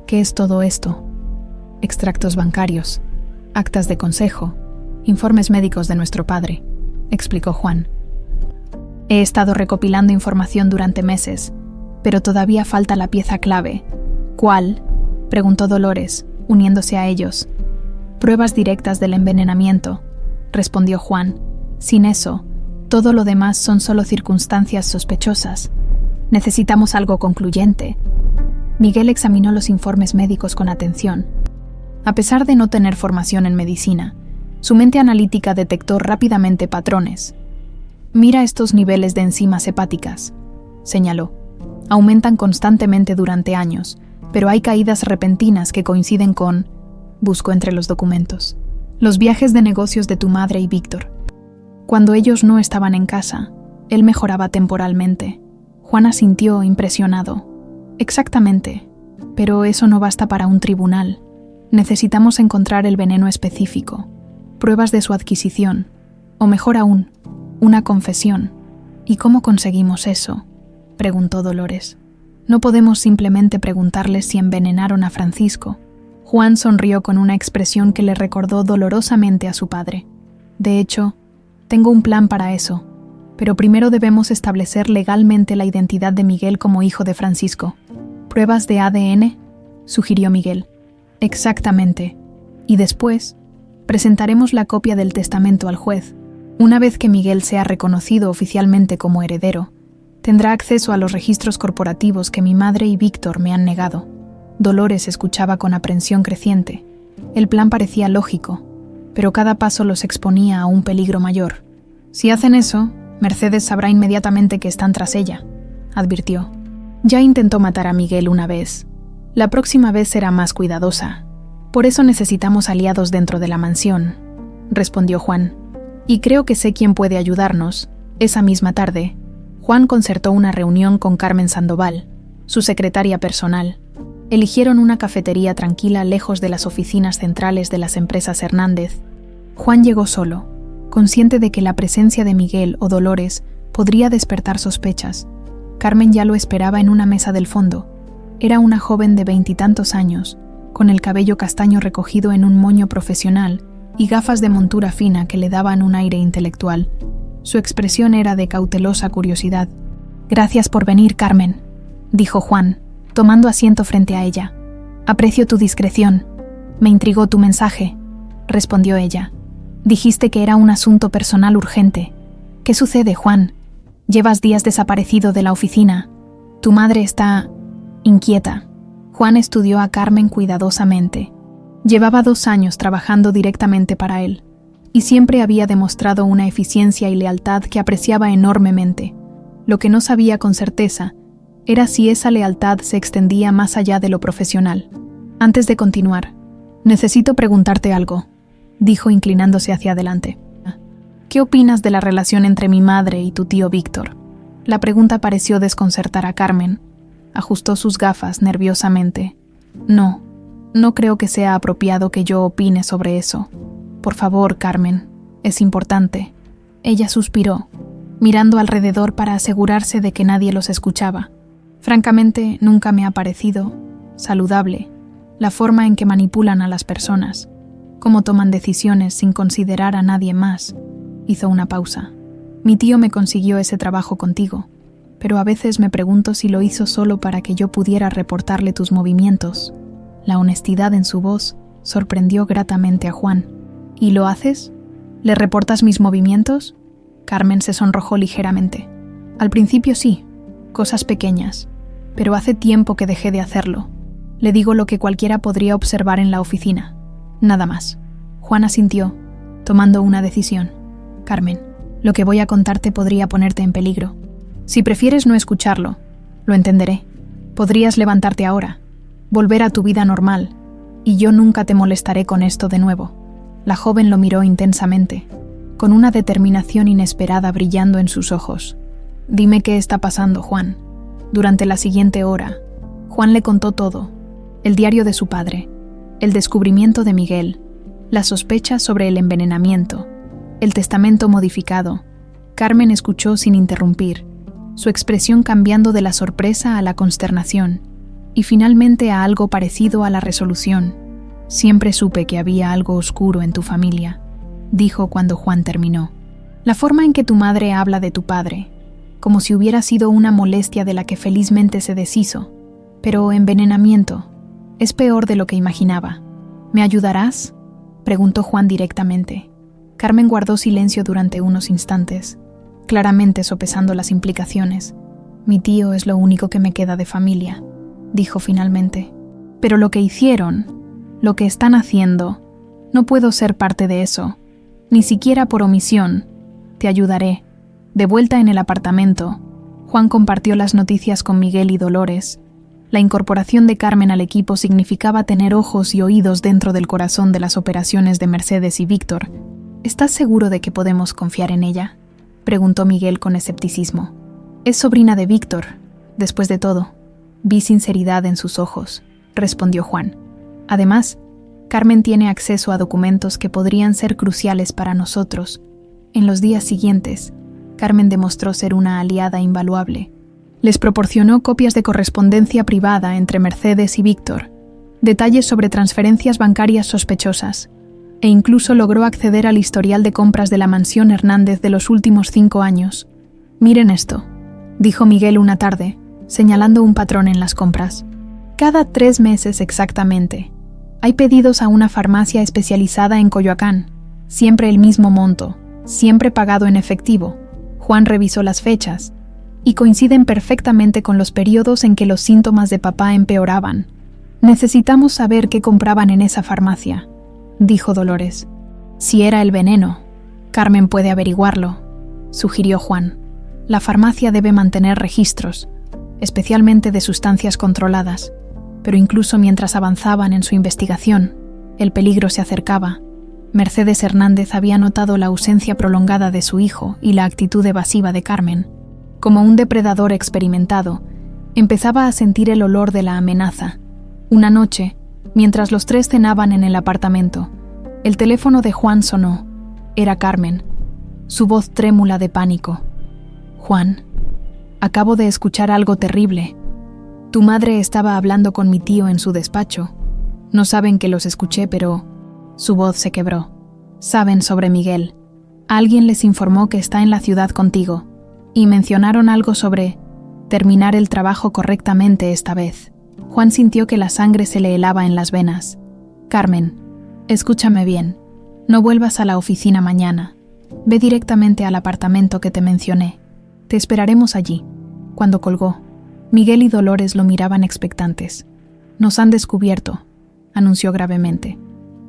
[SPEAKER 1] ¿Qué es todo esto? Extractos bancarios, actas de consejo, informes médicos de nuestro padre, explicó Juan. He estado recopilando información durante meses, pero todavía falta la pieza clave. ¿Cuál?, preguntó Dolores, uniéndose a ellos. Pruebas directas del envenenamiento, respondió Juan. Sin eso, todo lo demás son solo circunstancias sospechosas. Necesitamos algo concluyente. Miguel examinó los informes médicos con atención. A pesar de no tener formación en medicina, Su mente analítica detectó rápidamente patrones. «Mira estos niveles de enzimas hepáticas», señaló. «Aumentan constantemente durante años, pero hay caídas repentinas que coinciden con…» Buscó entre los documentos. «Los viajes de negocios de tu madre y Víctor. Cuando ellos no estaban en casa, él mejoraba temporalmente». Juan asintió, impresionado. «Exactamente, pero eso no basta para un tribunal. Necesitamos encontrar el veneno específico, pruebas de su adquisición, o mejor aún, una confesión». «¿Y cómo conseguimos eso?», preguntó Dolores. «No podemos simplemente preguntarles si envenenaron a Francisco». Juan sonrió con una expresión que le recordó dolorosamente a su padre. «De hecho, tengo un plan para eso, pero primero debemos establecer legalmente la identidad de Miguel como hijo de Francisco». «¿Pruebas de ADN?», sugirió Miguel. «Exactamente. Y después, presentaremos la copia del testamento al juez. Una vez que Miguel sea reconocido oficialmente como heredero, tendrá acceso a los registros corporativos que mi madre y Víctor me han negado». Dolores escuchaba con aprensión creciente. El plan parecía lógico, pero cada paso los exponía a un peligro mayor. «Si hacen eso, Mercedes sabrá inmediatamente que están tras ella», advirtió. «Ya intentó matar a Miguel una vez. La próxima vez será más cuidadosa. Por eso necesitamos aliados dentro de la mansión», respondió Juan. «Y creo que sé quién puede ayudarnos». Esa misma tarde, Juan concertó una reunión con Carmen Sandoval, su secretaria personal. Eligieron una cafetería tranquila lejos de las oficinas centrales de las empresas Hernández. Juan llegó solo, consciente de que la presencia de Miguel o Dolores podría despertar sospechas. Carmen ya lo esperaba en una mesa del fondo. Era una joven de 20 y tantos años, con el cabello castaño recogido en un moño profesional y gafas de montura fina que le daban un aire intelectual. Su expresión era de cautelosa curiosidad. «Gracias por venir, Carmen», dijo Juan, tomando asiento frente a ella. «Aprecio tu discreción. Me intrigó tu mensaje», respondió ella. «Dijiste que era un asunto personal urgente. ¿Qué sucede, Juan? Llevas días desaparecido de la oficina. Tu madre está inquieta». Juan estudió a Carmen cuidadosamente. Llevaba 2 años trabajando directamente para él, y siempre había demostrado una eficiencia y lealtad que apreciaba enormemente. Lo que no sabía con certeza era si esa lealtad se extendía más allá de lo profesional. «Antes de continuar, necesito preguntarte algo», dijo inclinándose hacia adelante. «¿Qué opinas de la relación entre mi madre y tu tío Víctor?». La pregunta pareció desconcertar a Carmen. Ajustó sus gafas nerviosamente. No creo que sea apropiado que yo opine sobre eso. Por favor, Carmen, es importante». Ella suspiró, mirando alrededor para asegurarse de que nadie los escuchaba. «Francamente, nunca me ha parecido saludable la forma en que manipulan a las personas, cómo toman decisiones sin considerar a nadie más». Hizo una pausa. «Mi tío me consiguió ese trabajo contigo, pero a veces me pregunto si lo hizo solo para que yo pudiera reportarle tus movimientos». La honestidad en su voz sorprendió gratamente a Juan. «¿Y lo haces? ¿Le reportas mis movimientos?». Carmen se sonrojó ligeramente. «Al principio sí, cosas pequeñas, pero hace tiempo que dejé de hacerlo. Le digo lo que cualquiera podría observar en la oficina. Nada más». Juan asintió, tomando una decisión. «Carmen, lo que voy a contarte podría ponerte en peligro. Si prefieres no escucharlo, lo entenderé. Podrías levantarte ahora, volver a tu vida normal, y yo nunca te molestaré con esto de nuevo». La joven lo miró intensamente, con una determinación inesperada brillando en sus ojos. «Dime qué está pasando, Juan». Durante la siguiente hora, Juan le contó todo: el diario de su padre, el descubrimiento de Miguel, las sospechas sobre el envenenamiento, el testamento modificado. Carmen escuchó sin interrumpir, su expresión cambiando de la sorpresa a la consternación, y finalmente a algo parecido a la resolución. «Siempre supe que había algo oscuro en tu familia», dijo cuando Juan terminó. «La forma en que tu madre habla de tu padre, como si hubiera sido una molestia de la que felizmente se deshizo. Pero envenenamiento es peor de lo que imaginaba. ¿Me ayudarás?», preguntó Juan directamente. Carmen guardó silencio durante unos instantes, claramente sopesando las implicaciones. «Mi tío es lo único que me queda de familia», dijo finalmente. «Pero lo que hicieron, lo que están haciendo, no puedo ser parte de eso». Ni siquiera por omisión. Te ayudaré. De vuelta en el apartamento, Juan compartió las noticias con Miguel y Dolores. La incorporación de Carmen al equipo significaba tener ojos y oídos dentro del corazón de las operaciones de Mercedes y Víctor. ¿Estás seguro de que podemos confiar en ella?, preguntó Miguel con escepticismo. Es sobrina de Víctor. Después de todo, vi sinceridad en sus ojos, respondió Juan. Además, Carmen tiene acceso a documentos que podrían ser cruciales para nosotros. En los días siguientes, Carmen demostró ser una aliada invaluable. Les proporcionó copias de correspondencia privada entre Mercedes y Víctor, detalles sobre transferencias bancarias sospechosas, e incluso logró acceder al historial de compras de la mansión Hernández de los últimos 5 años. Miren esto, dijo Miguel una tarde, señalando un patrón en las compras. Cada 3 meses exactamente, hay pedidos a una farmacia especializada en Coyoacán, siempre el mismo monto, siempre pagado en efectivo. Juan revisó las fechas, y coinciden perfectamente con los periodos en que los síntomas de papá empeoraban. Necesitamos saber qué compraban en esa farmacia, dijo Dolores. Si era el veneno, Carmen puede averiguarlo, sugirió Juan. La farmacia debe mantener registros, especialmente de sustancias controladas, pero incluso mientras avanzaban en su investigación, el peligro se acercaba. Mercedes Hernández había notado la ausencia prolongada de su hijo y la actitud evasiva de Carmen. Como un depredador experimentado, empezaba a sentir el olor de la amenaza. Una noche, mientras los 3 cenaban en el apartamento, el teléfono de Juan sonó. Era Carmen, su voz trémula de pánico. Juan, acabo de escuchar algo terrible. Tu madre estaba hablando con mi tío en su despacho. No saben que los escuché, pero... Su voz se quebró. Saben sobre Miguel. Alguien les informó que está en la ciudad contigo, y mencionaron algo sobre terminar el trabajo correctamente esta vez. Juan sintió que la sangre se le helaba en las venas. Carmen, escúchame bien. No vuelvas a la oficina mañana. Ve directamente al apartamento que te mencioné. Te esperaremos allí. Cuando colgó, Miguel y Dolores lo miraban expectantes. Nos han descubierto, anunció gravemente.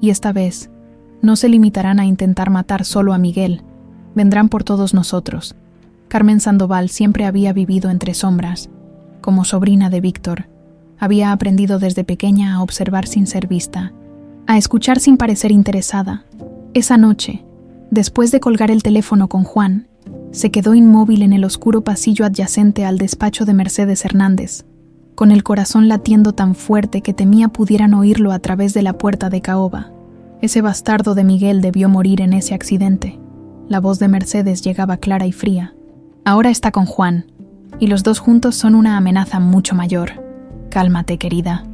[SPEAKER 1] Y esta vez, no se limitarán a intentar matar solo a Miguel. Vendrán por todos nosotros. Carmen Sandoval siempre había vivido entre sombras. Como sobrina de Víctor, había aprendido desde pequeña a observar sin ser vista, a escuchar sin parecer interesada. Esa noche, después de colgar el teléfono con Juan, se quedó inmóvil en el oscuro pasillo adyacente al despacho de Mercedes Hernández, con el corazón latiendo tan fuerte que temía pudieran oírlo a través de la puerta de caoba. Ese bastardo de Miguel debió morir en ese accidente. La voz de Mercedes llegaba clara y fría. Ahora está con Juan, y los dos juntos son una amenaza mucho mayor. Cálmate, querida.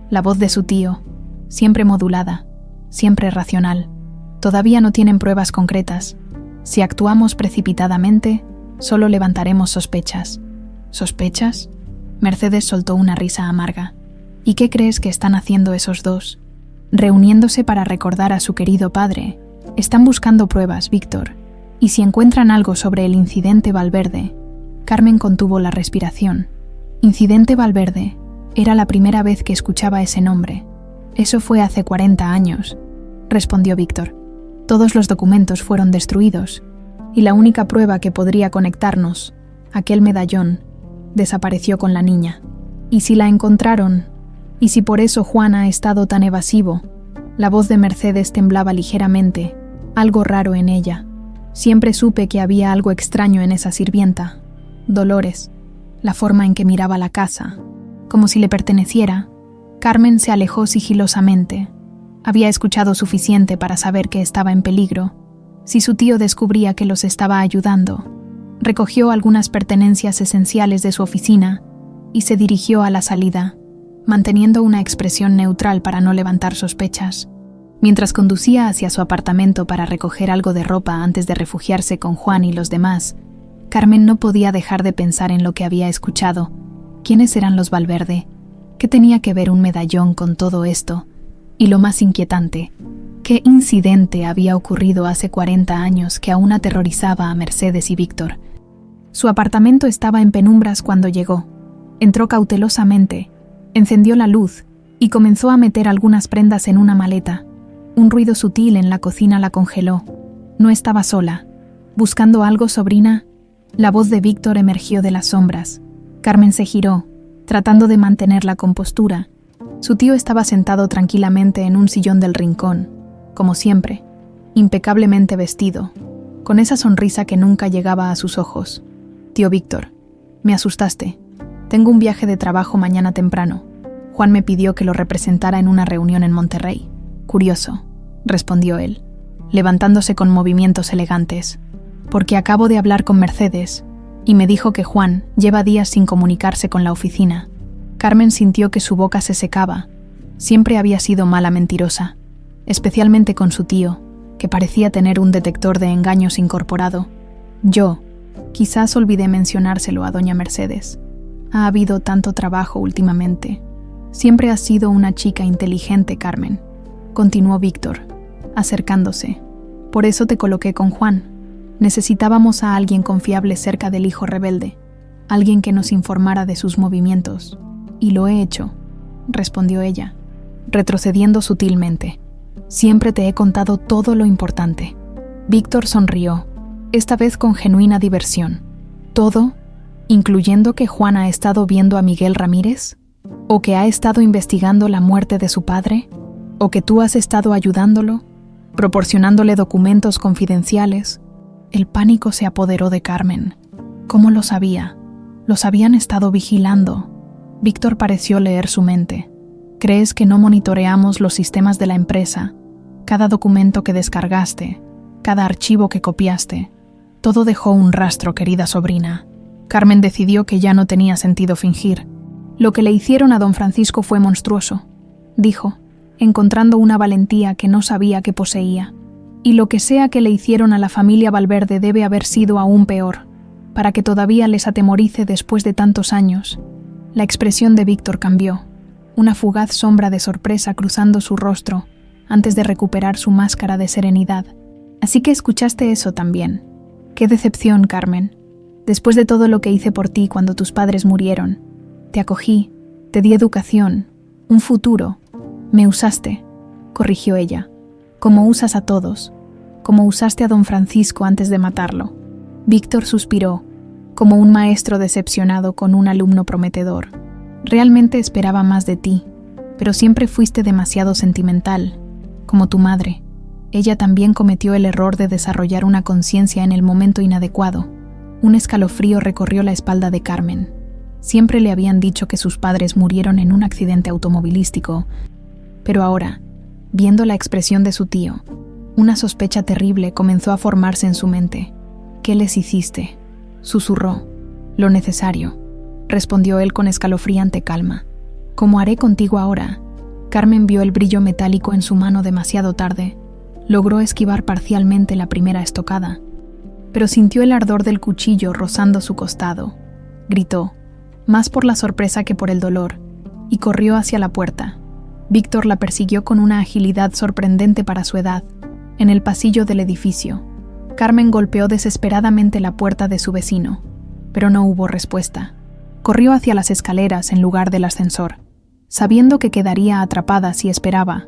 [SPEAKER 1] La voz de su tío, siempre modulada, siempre racional. Todavía no tienen pruebas concretas. Si actuamos precipitadamente, solo levantaremos sospechas. ¿Sospechas? Mercedes soltó una risa amarga. ¿Y qué crees que están haciendo esos dos? Reuniéndose para recordar a su querido padre. Están buscando pruebas, Víctor. Y si encuentran algo sobre el incidente Valverde... Carmen contuvo la respiración. Incidente Valverde. Era la primera vez que escuchaba ese nombre. Eso fue hace 40 años, respondió Víctor. Todos los documentos fueron destruidos, y la única prueba que podría conectarnos, aquel medallón, desapareció con la niña. ¿Y si la encontraron? ¿Y si por eso Juan ha estado tan evasivo? La voz de Mercedes temblaba ligeramente, algo raro en ella. Siempre supe que había algo extraño en esa sirvienta. Dolores, la forma en que miraba la casa, como si le perteneciera. Carmen se alejó sigilosamente. Había escuchado suficiente para saber que estaba en peligro. Si su tío descubría que los estaba ayudando, recogió algunas pertenencias esenciales de su oficina y se dirigió a la salida, manteniendo una expresión neutral para no levantar sospechas. Mientras conducía hacia su apartamento para recoger algo de ropa antes de refugiarse con Juan y los demás, Carmen no podía dejar de pensar en lo que había escuchado. ¿Quiénes eran los Valverde? ¿Qué tenía que ver un medallón con todo esto? Y lo más inquietante, ¿qué incidente había ocurrido hace 40 años que aún aterrorizaba a Mercedes y Víctor? Su apartamento estaba en penumbras cuando llegó. Entró cautelosamente, encendió la luz y comenzó a meter algunas prendas en una maleta. Un ruido sutil en la cocina la congeló. No estaba sola. ¿Buscando algo, sobrina? La voz de Víctor emergió de las sombras. Carmen se giró, tratando de mantener la compostura. Su tío estaba sentado tranquilamente en un sillón del rincón, como siempre, impecablemente vestido, con esa sonrisa que nunca llegaba a sus ojos. «Tío Víctor, me asustaste. Tengo un viaje de trabajo mañana temprano. Juan me pidió que lo representara en una reunión en Monterrey». «Curioso», respondió él, levantándose con movimientos elegantes, «porque acabo de hablar con Mercedes y me dijo que Juan lleva días sin comunicarse con la oficina». Carmen sintió que su boca se secaba. Siempre había sido mala mentirosa, especialmente con su tío, que parecía tener un detector de engaños incorporado. Quizás olvidé mencionárselo a doña Mercedes. Ha habido tanto trabajo últimamente. Siempre has sido una chica inteligente, Carmen, continuó Víctor, acercándose. Por eso te coloqué con Juan. Necesitábamos a alguien confiable cerca del hijo rebelde, alguien que nos informara de sus movimientos. Y lo he hecho, respondió ella, retrocediendo sutilmente. Siempre te he contado todo lo importante. Víctor sonrió, esta vez con genuina diversión. ¿Todo? ¿Incluyendo que Juan ha estado viendo a Miguel Ramírez? ¿O que ha estado investigando la muerte de su padre? ¿O que tú has estado ayudándolo, proporcionándole documentos confidenciales? El pánico se apoderó de Carmen. ¿Cómo lo sabía? Los habían estado vigilando. Víctor pareció leer su mente. ¿Crees que no monitoreamos los sistemas de la empresa? Cada documento que descargaste, cada archivo que copiaste, todo dejó un rastro, querida sobrina. Carmen decidió que ya no tenía sentido fingir. Lo que le hicieron a don Francisco fue monstruoso, dijo, encontrando una valentía que no sabía que poseía. Y lo que sea que le hicieron a la familia Valverde debe haber sido aún peor, para que todavía les atemorice después de tantos años. La expresión de Víctor cambió, una fugaz sombra de sorpresa cruzando su rostro antes de recuperar su máscara de serenidad. Así que escuchaste eso también. Qué decepción, Carmen. Después de todo lo que hice por ti cuando tus padres murieron, te acogí, te di educación, un futuro. Me usaste, corrigió ella, como usas a todos, como usaste a don Francisco antes de matarlo. Víctor suspiró, como un maestro decepcionado con un alumno prometedor. Realmente esperaba más de ti, pero siempre fuiste demasiado sentimental, como tu madre. Ella también cometió el error de desarrollar una conciencia en el momento inadecuado. Un escalofrío recorrió la espalda de Carmen. Siempre le habían dicho que sus padres murieron en un accidente automovilístico, pero ahora, viendo la expresión de su tío, una sospecha terrible comenzó a formarse en su mente. «¿Qué les hiciste?», susurró. «Lo necesario», respondió él con escalofriante calma. «Como haré contigo ahora». Carmen vio el brillo metálico en su mano demasiado tarde. Logró esquivar parcialmente la primera estocada, pero sintió el ardor del cuchillo rozando su costado. Gritó, más por la sorpresa que por el dolor, y corrió hacia la puerta. Víctor la persiguió con una agilidad sorprendente para su edad. En el pasillo del edificio, Carmen golpeó desesperadamente la puerta de su vecino, pero no hubo respuesta. Corrió hacia las escaleras en lugar del ascensor, sabiendo que quedaría atrapada si esperaba.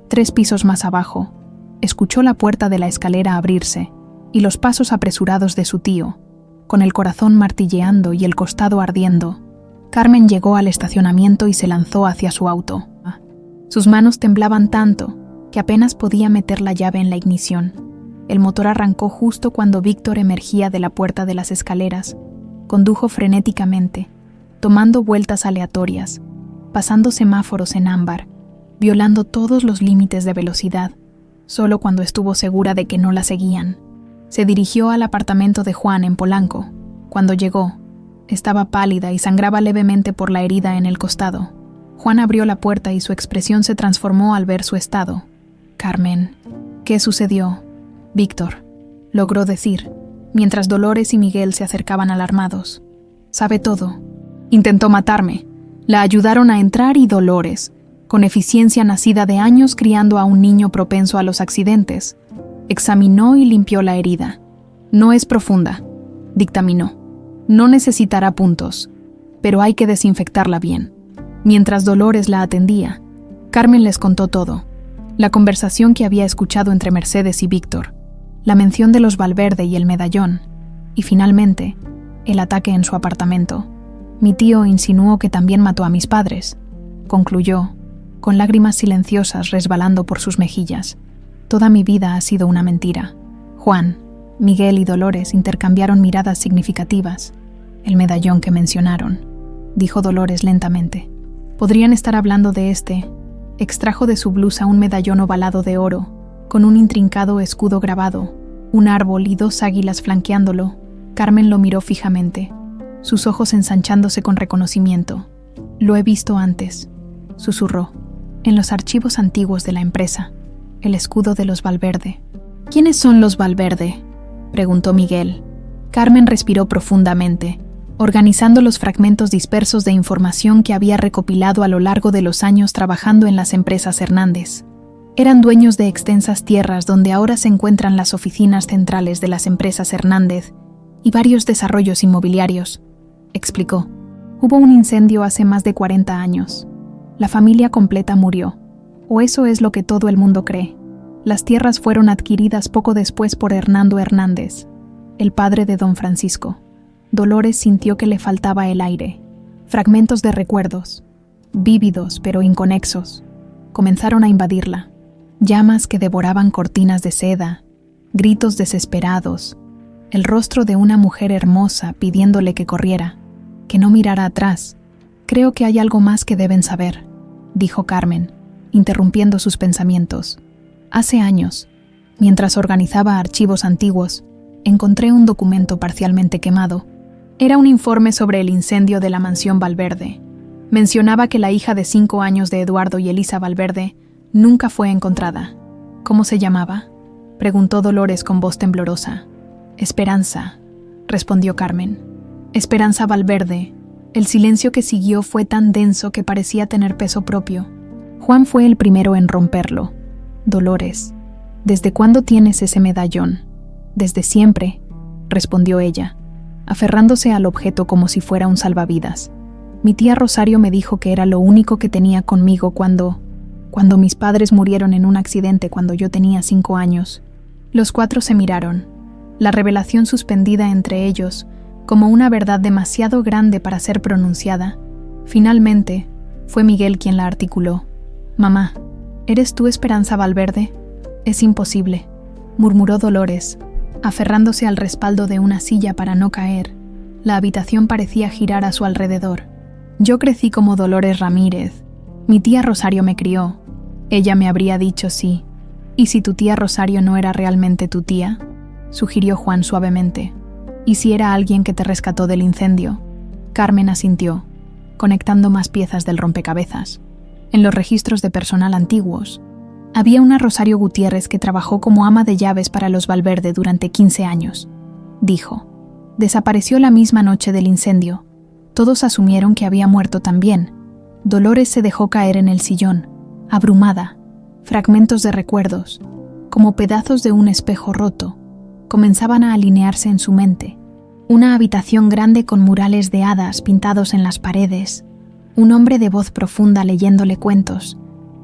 [SPEAKER 1] 3 pisos más abajo, escuchó la puerta de la escalera abrirse y los pasos apresurados de su tío. Con el corazón martilleando y el costado ardiendo, Carmen llegó al estacionamiento y se lanzó hacia su auto. Sus manos temblaban tanto que apenas podía meter la llave en la ignición. El motor arrancó justo cuando Víctor emergía de la puerta de las escaleras. Condujo frenéticamente, tomando vueltas aleatorias, pasando semáforos en ámbar, violando todos los límites de velocidad, solo cuando estuvo segura de que no la seguían. Se dirigió al apartamento de Juan en Polanco. Cuando llegó, estaba pálida y sangraba levemente por la herida en el costado. Juan abrió la puerta y su expresión se transformó al ver su estado. «Carmen, ¿qué sucedió?», Víctor logró decir, mientras Dolores y Miguel se acercaban alarmados. «Sabe todo. Intentó matarme. La ayudaron a entrar y Dolores, con eficiencia nacida de años criando a un niño propenso a los accidentes, examinó y limpió la herida. No es profunda», dictaminó. «No necesitará puntos, pero hay que desinfectarla bien». Mientras Dolores la atendía, Carmen les contó todo. La conversación que había escuchado entre Mercedes y Víctor, la mención de los Valverde y el medallón, y finalmente, el ataque en su apartamento. Mi tío insinuó que también mató a mis padres, concluyó, con lágrimas silenciosas resbalando por sus mejillas. Toda mi vida ha sido una mentira. Juan, Miguel y Dolores intercambiaron miradas significativas. El medallón que mencionaron, dijo Dolores lentamente. Podrían estar hablando de este. Extrajo de su blusa un medallón ovalado de oro, con un intrincado escudo grabado, un árbol y 2 águilas flanqueándolo. Carmen lo miró fijamente, sus ojos ensanchándose con reconocimiento. Lo he visto antes, susurró, en los archivos antiguos de la empresa, el escudo de los Valverde. ¿Quiénes son los Valverde?, preguntó Miguel. Carmen respiró profundamente, organizando los fragmentos dispersos de información que había recopilado a lo largo de los años trabajando en las empresas Hernández. Eran dueños de extensas tierras donde ahora se encuentran las oficinas centrales de las empresas Hernández y varios desarrollos inmobiliarios, explicó. Hubo un incendio hace más de 40 años. La familia completa murió, o eso es lo que todo el mundo cree. Las tierras fueron adquiridas poco después por Hernando Hernández, el padre de don Francisco. Dolores sintió que le faltaba el aire. Fragmentos de recuerdos, vívidos pero inconexos, comenzaron a invadirla. Llamas que devoraban cortinas de seda, gritos desesperados, el rostro de una mujer hermosa pidiéndole que corriera, que no mirara atrás. Creo que hay algo más que deben saber, dijo Carmen, interrumpiendo sus pensamientos. Hace años, mientras organizaba archivos antiguos, encontré un documento parcialmente quemado. Era un informe sobre el incendio de la mansión Valverde. Mencionaba que la hija de 5 años de Eduardo y Elisa Valverde nunca fue encontrada. ¿Cómo se llamaba?, preguntó Dolores con voz temblorosa. Esperanza, respondió Carmen. Esperanza Valverde. El silencio que siguió fue tan denso que parecía tener peso propio. Juan fue el primero en romperlo. Dolores, ¿desde cuándo tienes ese medallón? Desde siempre, respondió ella, aferrándose al objeto como si fuera un salvavidas. Mi tía Rosario me dijo que era lo único que tenía conmigo cuando mis padres murieron en un accidente cuando yo tenía 5 años. Los 4 se miraron, la revelación suspendida entre ellos, como una verdad demasiado grande para ser pronunciada. Finalmente, fue Miguel quien la articuló. Mamá, ¿eres tú Esperanza Valverde? Es imposible, murmuró Dolores, aferrándose al respaldo de una silla para no caer. La habitación parecía girar a su alrededor. Yo crecí como Dolores Ramírez. Mi tía Rosario me crió. Ella me habría dicho sí. ¿Y si tu tía Rosario no era realmente tu tía?, sugirió Juan suavemente. ¿Y si era alguien que te rescató del incendio? Carmen asintió, conectando más piezas del rompecabezas. En los registros de personal antiguos, había una Rosario Gutiérrez que trabajó como ama de llaves para los Valverde durante 15 años. Dijo, desapareció la misma noche del incendio. Todos asumieron que había muerto también. Dolores se dejó caer en el sillón, abrumada. Fragmentos de recuerdos, como pedazos de un espejo roto, comenzaban a alinearse en su mente. Una habitación grande con murales de hadas pintados en las paredes, un hombre de voz profunda leyéndole cuentos,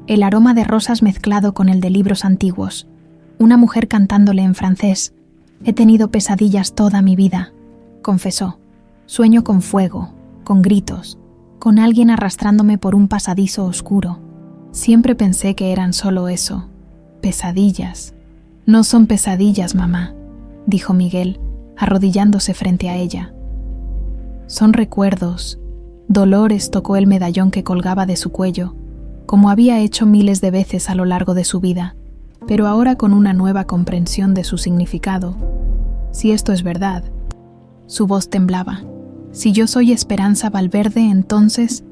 [SPEAKER 1] el aroma de rosas mezclado con el de libros antiguos, una mujer cantándole en francés. He tenido pesadillas toda mi vida, confesó. Sueño con fuego, con gritos, con alguien arrastrándome por un pasadizo oscuro. Siempre pensé que eran solo eso, pesadillas. No son pesadillas, mamá, dijo Miguel, arrodillándose frente a ella. Son recuerdos. Dolores tocó el medallón que colgaba de su cuello, como había hecho miles de veces a lo largo de su vida, pero ahora con una nueva comprensión de su significado. Si esto es verdad, su voz temblaba. Si yo soy Esperanza Valverde, entonces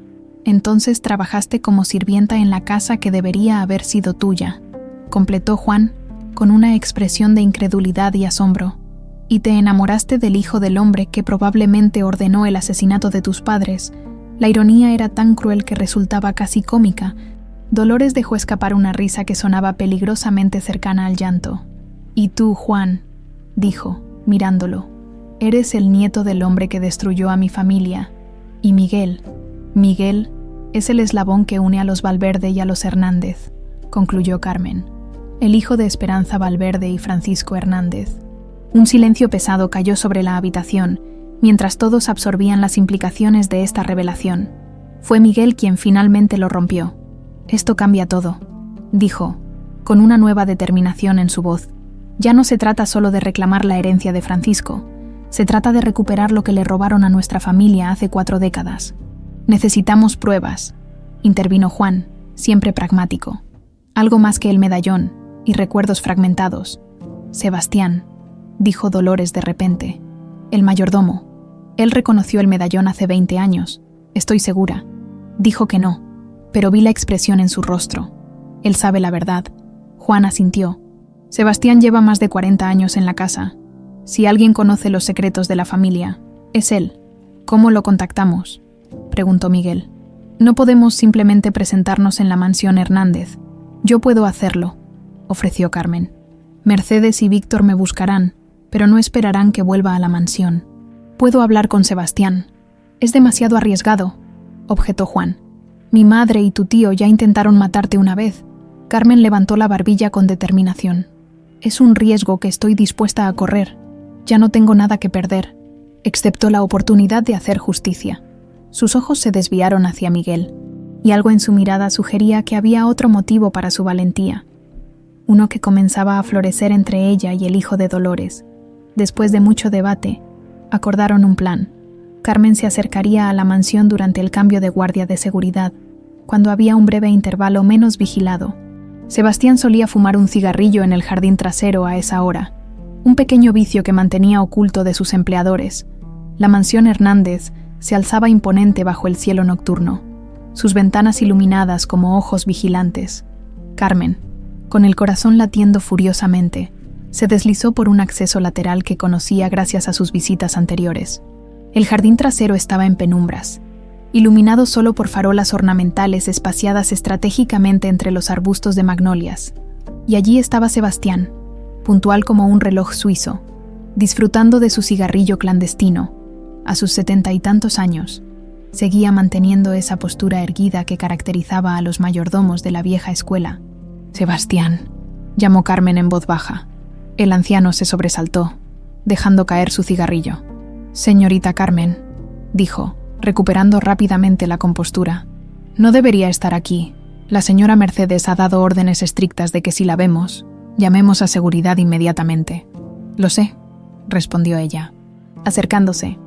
[SPEAKER 1] trabajaste como sirvienta en la casa que debería haber sido tuya, completó Juan, con una expresión de incredulidad y asombro. Y te enamoraste del hijo del hombre que probablemente ordenó el asesinato de tus padres. La ironía era tan cruel que resultaba casi cómica. Dolores dejó escapar una risa que sonaba peligrosamente cercana al llanto. Y tú, Juan, dijo, mirándolo, eres el nieto del hombre que destruyó a mi familia. Y Miguel es el eslabón que une a los Valverde y a los Hernández, concluyó Carmen. el hijo de Esperanza Valverde y Francisco Hernández. Un silencio pesado cayó sobre la habitación, mientras todos absorbían las implicaciones de esta revelación. Fue Miguel quien finalmente lo rompió. «Esto cambia todo», dijo, con una nueva determinación en su voz. «Ya no se trata solo de reclamar la herencia de Francisco, se trata de recuperar lo que le robaron a nuestra familia hace 4 décadas. Necesitamos pruebas», intervino Juan, siempre pragmático. «Algo más que el medallón y recuerdos fragmentados». «Sebastián», dijo Dolores de repente. «El mayordomo. Él reconoció el medallón hace 20 años, estoy segura». Dijo que no, pero vi la expresión en su rostro. «Él sabe la verdad». Juan asintió. «Sebastián lleva más de 40 años en la casa. Si alguien conoce los secretos de la familia, es él. ¿Cómo lo contactamos?», preguntó Miguel. «No podemos simplemente presentarnos en la mansión Hernández. Yo puedo hacerlo», ofreció Carmen. «Mercedes y Víctor me buscarán, pero no esperarán que vuelva a la mansión. Puedo hablar con Sebastián». «Es demasiado arriesgado», objetó Juan. «Mi madre y tu tío ya intentaron matarte una vez». Carmen levantó la barbilla con determinación. «Es un riesgo que estoy dispuesta a correr. Ya no tengo nada que perder, excepto la oportunidad de hacer justicia». Sus ojos se desviaron hacia Miguel, y algo en su mirada sugería que había otro motivo para su valentía. Uno que comenzaba a florecer entre ella y el hijo de Dolores. Después de mucho debate, acordaron un plan. Carmen se acercaría a la mansión durante el cambio de guardia de seguridad, cuando había un breve intervalo menos vigilado. Sebastián solía fumar un cigarrillo en el jardín trasero a esa hora, un pequeño vicio que mantenía oculto de sus empleadores. La mansión Hernández se alzaba imponente bajo el cielo nocturno, sus ventanas iluminadas como ojos vigilantes. Carmen, con el corazón latiendo furiosamente, se deslizó por un acceso lateral que conocía gracias a sus visitas anteriores. El jardín trasero estaba en penumbras, iluminado solo por farolas ornamentales espaciadas estratégicamente entre los arbustos de magnolias. Y allí estaba Sebastián, puntual como un reloj suizo, disfrutando de su cigarrillo clandestino. A sus 70 y tantos años, seguía manteniendo esa postura erguida que caracterizaba a los mayordomos de la vieja escuela. «Sebastián», llamó Carmen en voz baja. El anciano se sobresaltó, dejando caer su cigarrillo. «Señorita Carmen», dijo, recuperando rápidamente la compostura. «No debería estar aquí. La señora Mercedes ha dado órdenes estrictas de que si la vemos, llamemos a seguridad inmediatamente». «Lo sé», respondió ella, acercándose.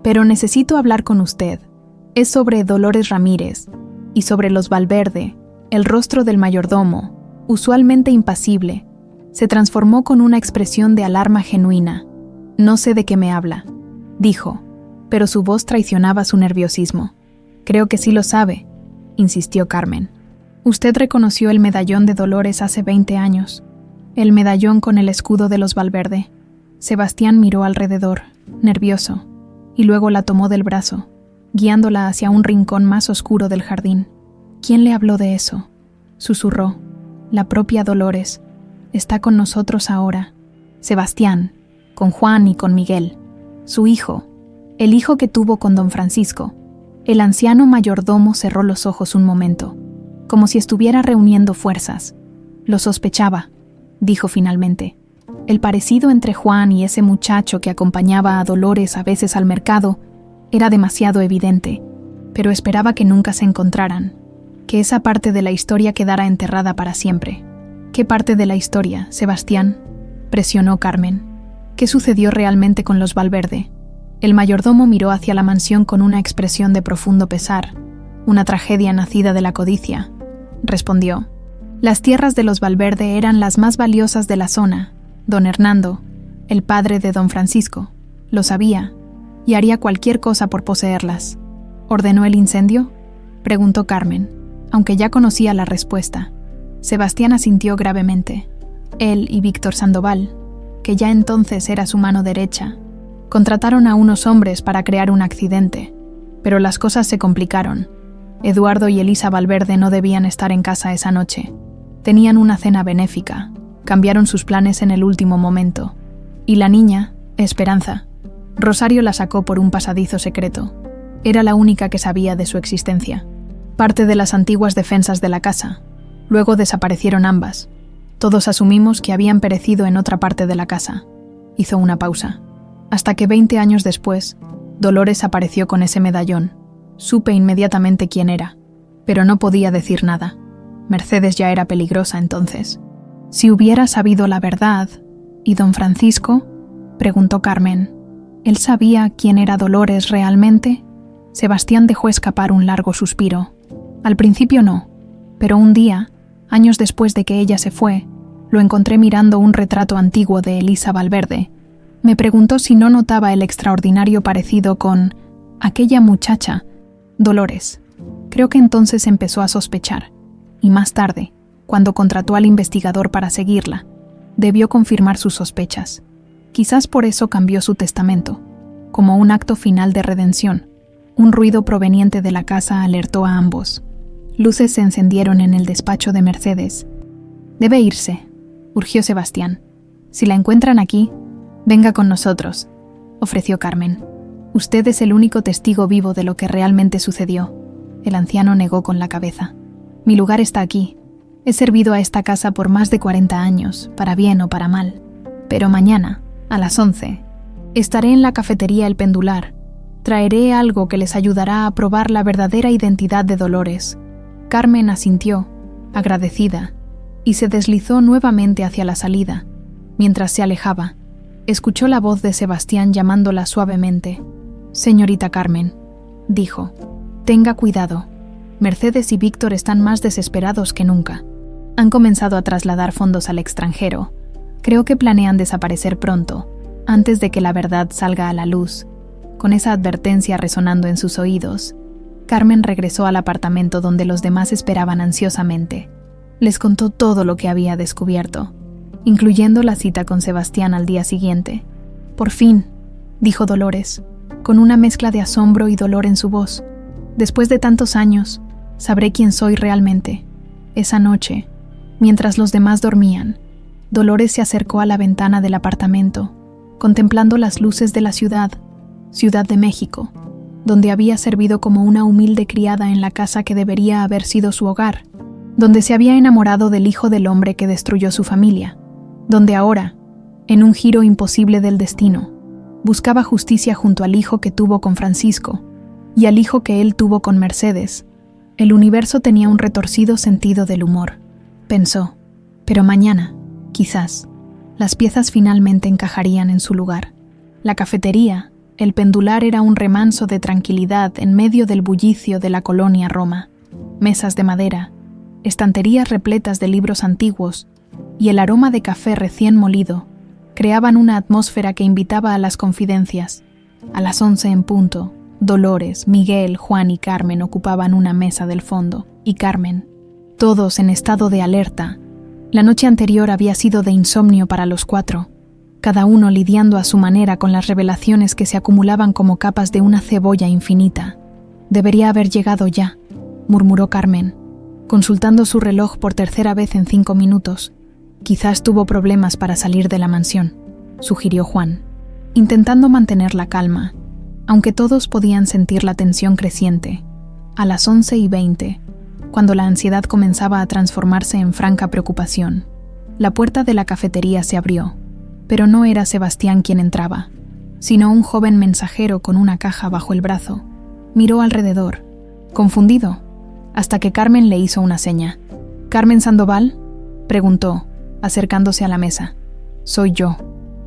[SPEAKER 1] «Pero necesito hablar con usted. Es sobre Dolores Ramírez y sobre los Valverde». El rostro del mayordomo, usualmente impasible, se transformó con una expresión de alarma genuina. «No sé de qué me habla», dijo, pero su voz traicionaba su nerviosismo. «Creo que sí lo sabe», insistió Carmen. «Usted reconoció el medallón de Dolores hace 20 años. El medallón con el escudo de los Valverde». Sebastián miró alrededor, nervioso, y luego la tomó del brazo, guiándola hacia un rincón más oscuro del jardín. «¿Quién le habló de eso?», susurró. «La propia Dolores. Está con nosotros ahora. Sebastián, con Juan y con Miguel. Su hijo, el hijo que tuvo con don Francisco». El anciano mayordomo cerró los ojos un momento, como si estuviera reuniendo fuerzas. «Lo sospechaba», dijo finalmente. «El parecido entre Juan y ese muchacho que acompañaba a Dolores a veces al mercado era demasiado evidente, pero esperaba que nunca se encontraran, que esa parte de la historia quedara enterrada para siempre». «¿Qué parte de la historia, Sebastián?», presionó Carmen. «¿Qué sucedió realmente con los Valverde?». El mayordomo miró hacia la mansión con una expresión de profundo pesar. «Una tragedia nacida de la codicia», respondió. «Las tierras de los Valverde eran las más valiosas de la zona. Don Hernando, el padre de don Francisco, lo sabía y haría cualquier cosa por poseerlas». «¿Ordenó el incendio?», preguntó Carmen, aunque ya conocía la respuesta. Sebastián asintió gravemente. Él y Víctor Sandoval, que ya entonces era su mano derecha, contrataron a unos hombres para crear un accidente, pero las cosas se complicaron. Eduardo y Elisa Valverde no debían estar en casa esa noche. Tenían una cena benéfica, cambiaron sus planes en el último momento. Y la niña, Esperanza, Rosario la sacó por un pasadizo secreto. Era la única que sabía de su existencia. Parte de las antiguas defensas de la casa. Luego desaparecieron ambas. Todos asumimos que habían perecido en otra parte de la casa. Hizo una pausa. Hasta que 20 años después, Dolores apareció con ese medallón. Supe inmediatamente quién era, pero no podía decir nada. Mercedes ya era peligrosa entonces. Si hubiera sabido la verdad... ¿Y don Francisco?, preguntó Carmen. ¿Él sabía quién era Dolores realmente? Sebastián dejó escapar un largo suspiro. Al principio no, pero un día, años después de que ella se fue, lo encontré mirando un retrato antiguo de Elisa Valverde. Me preguntó si no notaba el extraordinario parecido con aquella muchacha, Dolores. Creo que entonces empezó a sospechar, y más tarde, cuando contrató al investigador para seguirla, debió confirmar sus sospechas. Quizás por eso cambió su testamento. Como un acto final de redención, un ruido proveniente de la casa alertó a ambos. Luces se encendieron en el despacho de Mercedes. «Debe irse», urgió Sebastián. «Si la encuentran aquí, venga con nosotros», ofreció Carmen. «Usted es el único testigo vivo de lo que realmente sucedió». El anciano negó con la cabeza. «Mi lugar está aquí. He servido a esta casa por más de 40 años, para bien o para mal. Pero mañana, a las 11, estaré en la cafetería El Pendular. Traeré algo que les ayudará a probar la verdadera identidad de Dolores». Carmen asintió, agradecida, y se deslizó nuevamente hacia la salida. Mientras se alejaba, escuchó la voz de Sebastián llamándola suavemente. «Señorita Carmen», dijo, «tenga cuidado. Mercedes y Víctor están más desesperados que nunca. Han comenzado a trasladar fondos al extranjero. Creo que planean desaparecer pronto, antes de que la verdad salga a la luz». Con esa advertencia resonando en sus oídos, Carmen regresó al apartamento donde los demás esperaban ansiosamente. Les contó todo lo que había descubierto, incluyendo la cita con Sebastián al día siguiente. «Por fin», dijo Dolores, con una mezcla de asombro y dolor en su voz. «Después de tantos años, sabré quién soy realmente». Esa noche, mientras los demás dormían, Dolores se acercó a la ventana del apartamento, contemplando las luces de la Ciudad de México, donde había servido como una humilde criada en la casa que debería haber sido su hogar, donde se había enamorado del hijo del hombre que destruyó su familia, donde ahora, en un giro imposible del destino, buscaba justicia junto al hijo que tuvo con Francisco y al hijo que él tuvo con Mercedes. El universo tenía un retorcido sentido del humor, pensó, pero mañana, quizás, las piezas finalmente encajarían en su lugar. La cafetería, El Pendular, era un remanso de tranquilidad en medio del bullicio de la colonia Roma. Mesas de madera, estanterías repletas de libros antiguos y el aroma de café recién molido creaban una atmósfera que invitaba a las confidencias. A las 11 en punto, Dolores, Miguel, Juan y Carmen ocupaban una mesa del fondo, y Carmen, todos en estado de alerta. La noche anterior había sido de insomnio para los cuatro, cada uno lidiando a su manera con las revelaciones que se acumulaban como capas de una cebolla infinita. «Debería haber llegado ya», murmuró Carmen, consultando su reloj por tercera vez en 5 minutos. «Quizás tuvo problemas para salir de la mansión», sugirió Juan, intentando mantener la calma, aunque todos podían sentir la tensión creciente. A las 11:20, cuando la ansiedad comenzaba a transformarse en franca preocupación, la puerta de la cafetería se abrió, pero no era Sebastián quien entraba, sino un joven mensajero con una caja bajo el brazo. Miró alrededor, confundido, hasta que Carmen le hizo una seña. «¿Carmen Sandoval?», preguntó, acercándose a la mesa. «Soy yo.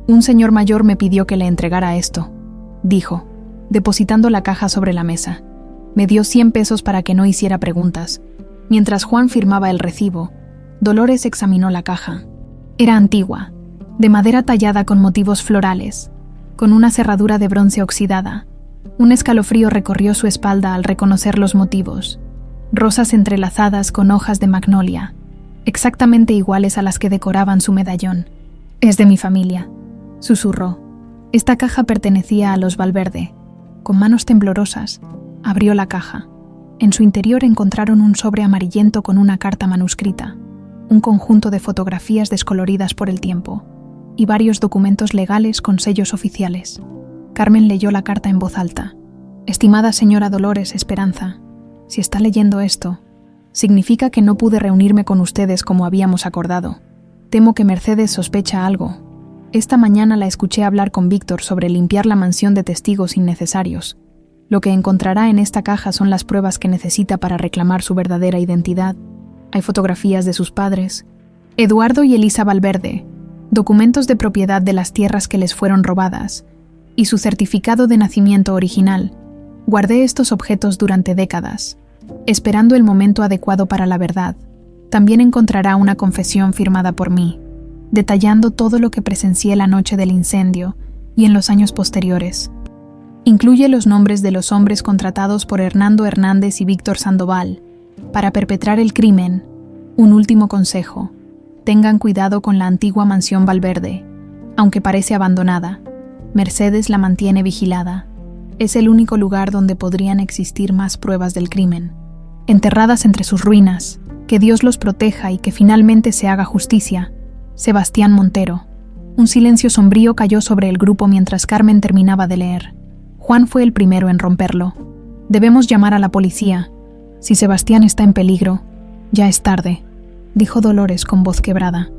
[SPEAKER 1] Un señor mayor me pidió que le entregara esto», dijo, depositando la caja sobre la mesa. «Me dio 100 pesos para que no hiciera preguntas». Mientras Juan firmaba el recibo, Dolores examinó la caja. Era antigua, de madera tallada con motivos florales, con una cerradura de bronce oxidada. Un escalofrío recorrió su espalda al reconocer los motivos. Rosas entrelazadas con hojas de magnolia, exactamente iguales a las que decoraban su medallón. «Es de mi familia», susurró. Esta caja pertenecía a los Valverde. Con manos temblorosas, abrió la caja. En su interior encontraron un sobre amarillento con una carta manuscrita, un conjunto de fotografías descoloridas por el tiempo y varios documentos legales con sellos oficiales. Carmen leyó la carta en voz alta. «Estimada señora Dolores Esperanza, si está leyendo esto, significa que no pude reunirme con ustedes como habíamos acordado. Temo que Mercedes sospecha algo. Esta mañana la escuché hablar con Víctor sobre limpiar la mansión de testigos innecesarios. Lo que encontrará en esta caja son las pruebas que necesita para reclamar su verdadera identidad. Hay fotografías de sus padres, Eduardo y Elisa Valverde, documentos de propiedad de las tierras que les fueron robadas, y su certificado de nacimiento original. Guardé estos objetos durante décadas, esperando el momento adecuado para la verdad. También encontrará una confesión firmada por mí, detallando todo lo que presencié la noche del incendio y en los años posteriores. Incluye los nombres de los hombres contratados por Hernando Hernández y Víctor Sandoval para perpetrar el crimen. Un último consejo: tengan cuidado con la antigua mansión Valverde. Aunque parece abandonada, Mercedes la mantiene vigilada. Es el único lugar donde podrían existir más pruebas del crimen. Enterradas entre sus ruinas, que Dios los proteja y que finalmente se haga justicia. Sebastián Montero. Un silencio sombrío cayó sobre el grupo mientras Carmen terminaba de leer. Juan fue el primero en romperlo. Debemos llamar a la policía. Si Sebastián está en peligro, ya es tarde, dijo Dolores con voz quebrada,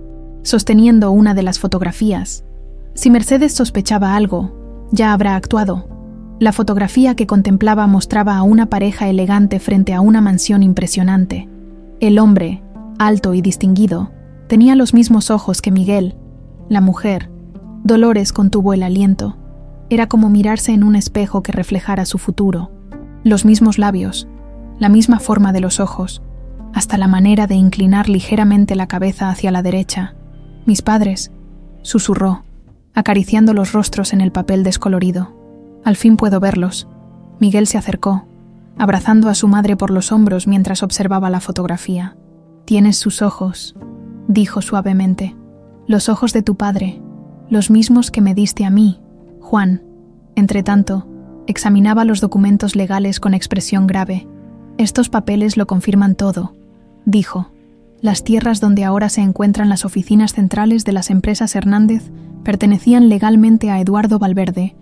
[SPEAKER 1] sosteniendo una de las fotografías. Si Mercedes sospechaba algo, ya habrá actuado. La fotografía que contemplaba mostraba a una pareja elegante frente a una mansión impresionante. El hombre, alto y distinguido, tenía los mismos ojos que Miguel. La mujer, Dolores, contuvo el aliento. Era como mirarse en un espejo que reflejara su futuro. Los mismos labios, la misma forma de los ojos, hasta la manera de inclinar ligeramente la cabeza hacia la derecha. Mis padres, susurró, acariciando los rostros en el papel descolorido. Al fin puedo verlos. Miguel se acercó, abrazando a su madre por los hombros mientras observaba la fotografía. Tienes sus ojos, dijo suavemente. Los ojos de tu padre, los mismos que me diste a mí, Juan. Entretanto, examinaba los documentos legales con expresión grave. Estos papeles lo confirman todo, dijo. Las tierras donde ahora se encuentran las oficinas centrales de las empresas Hernández pertenecían legalmente a Eduardo Valverde.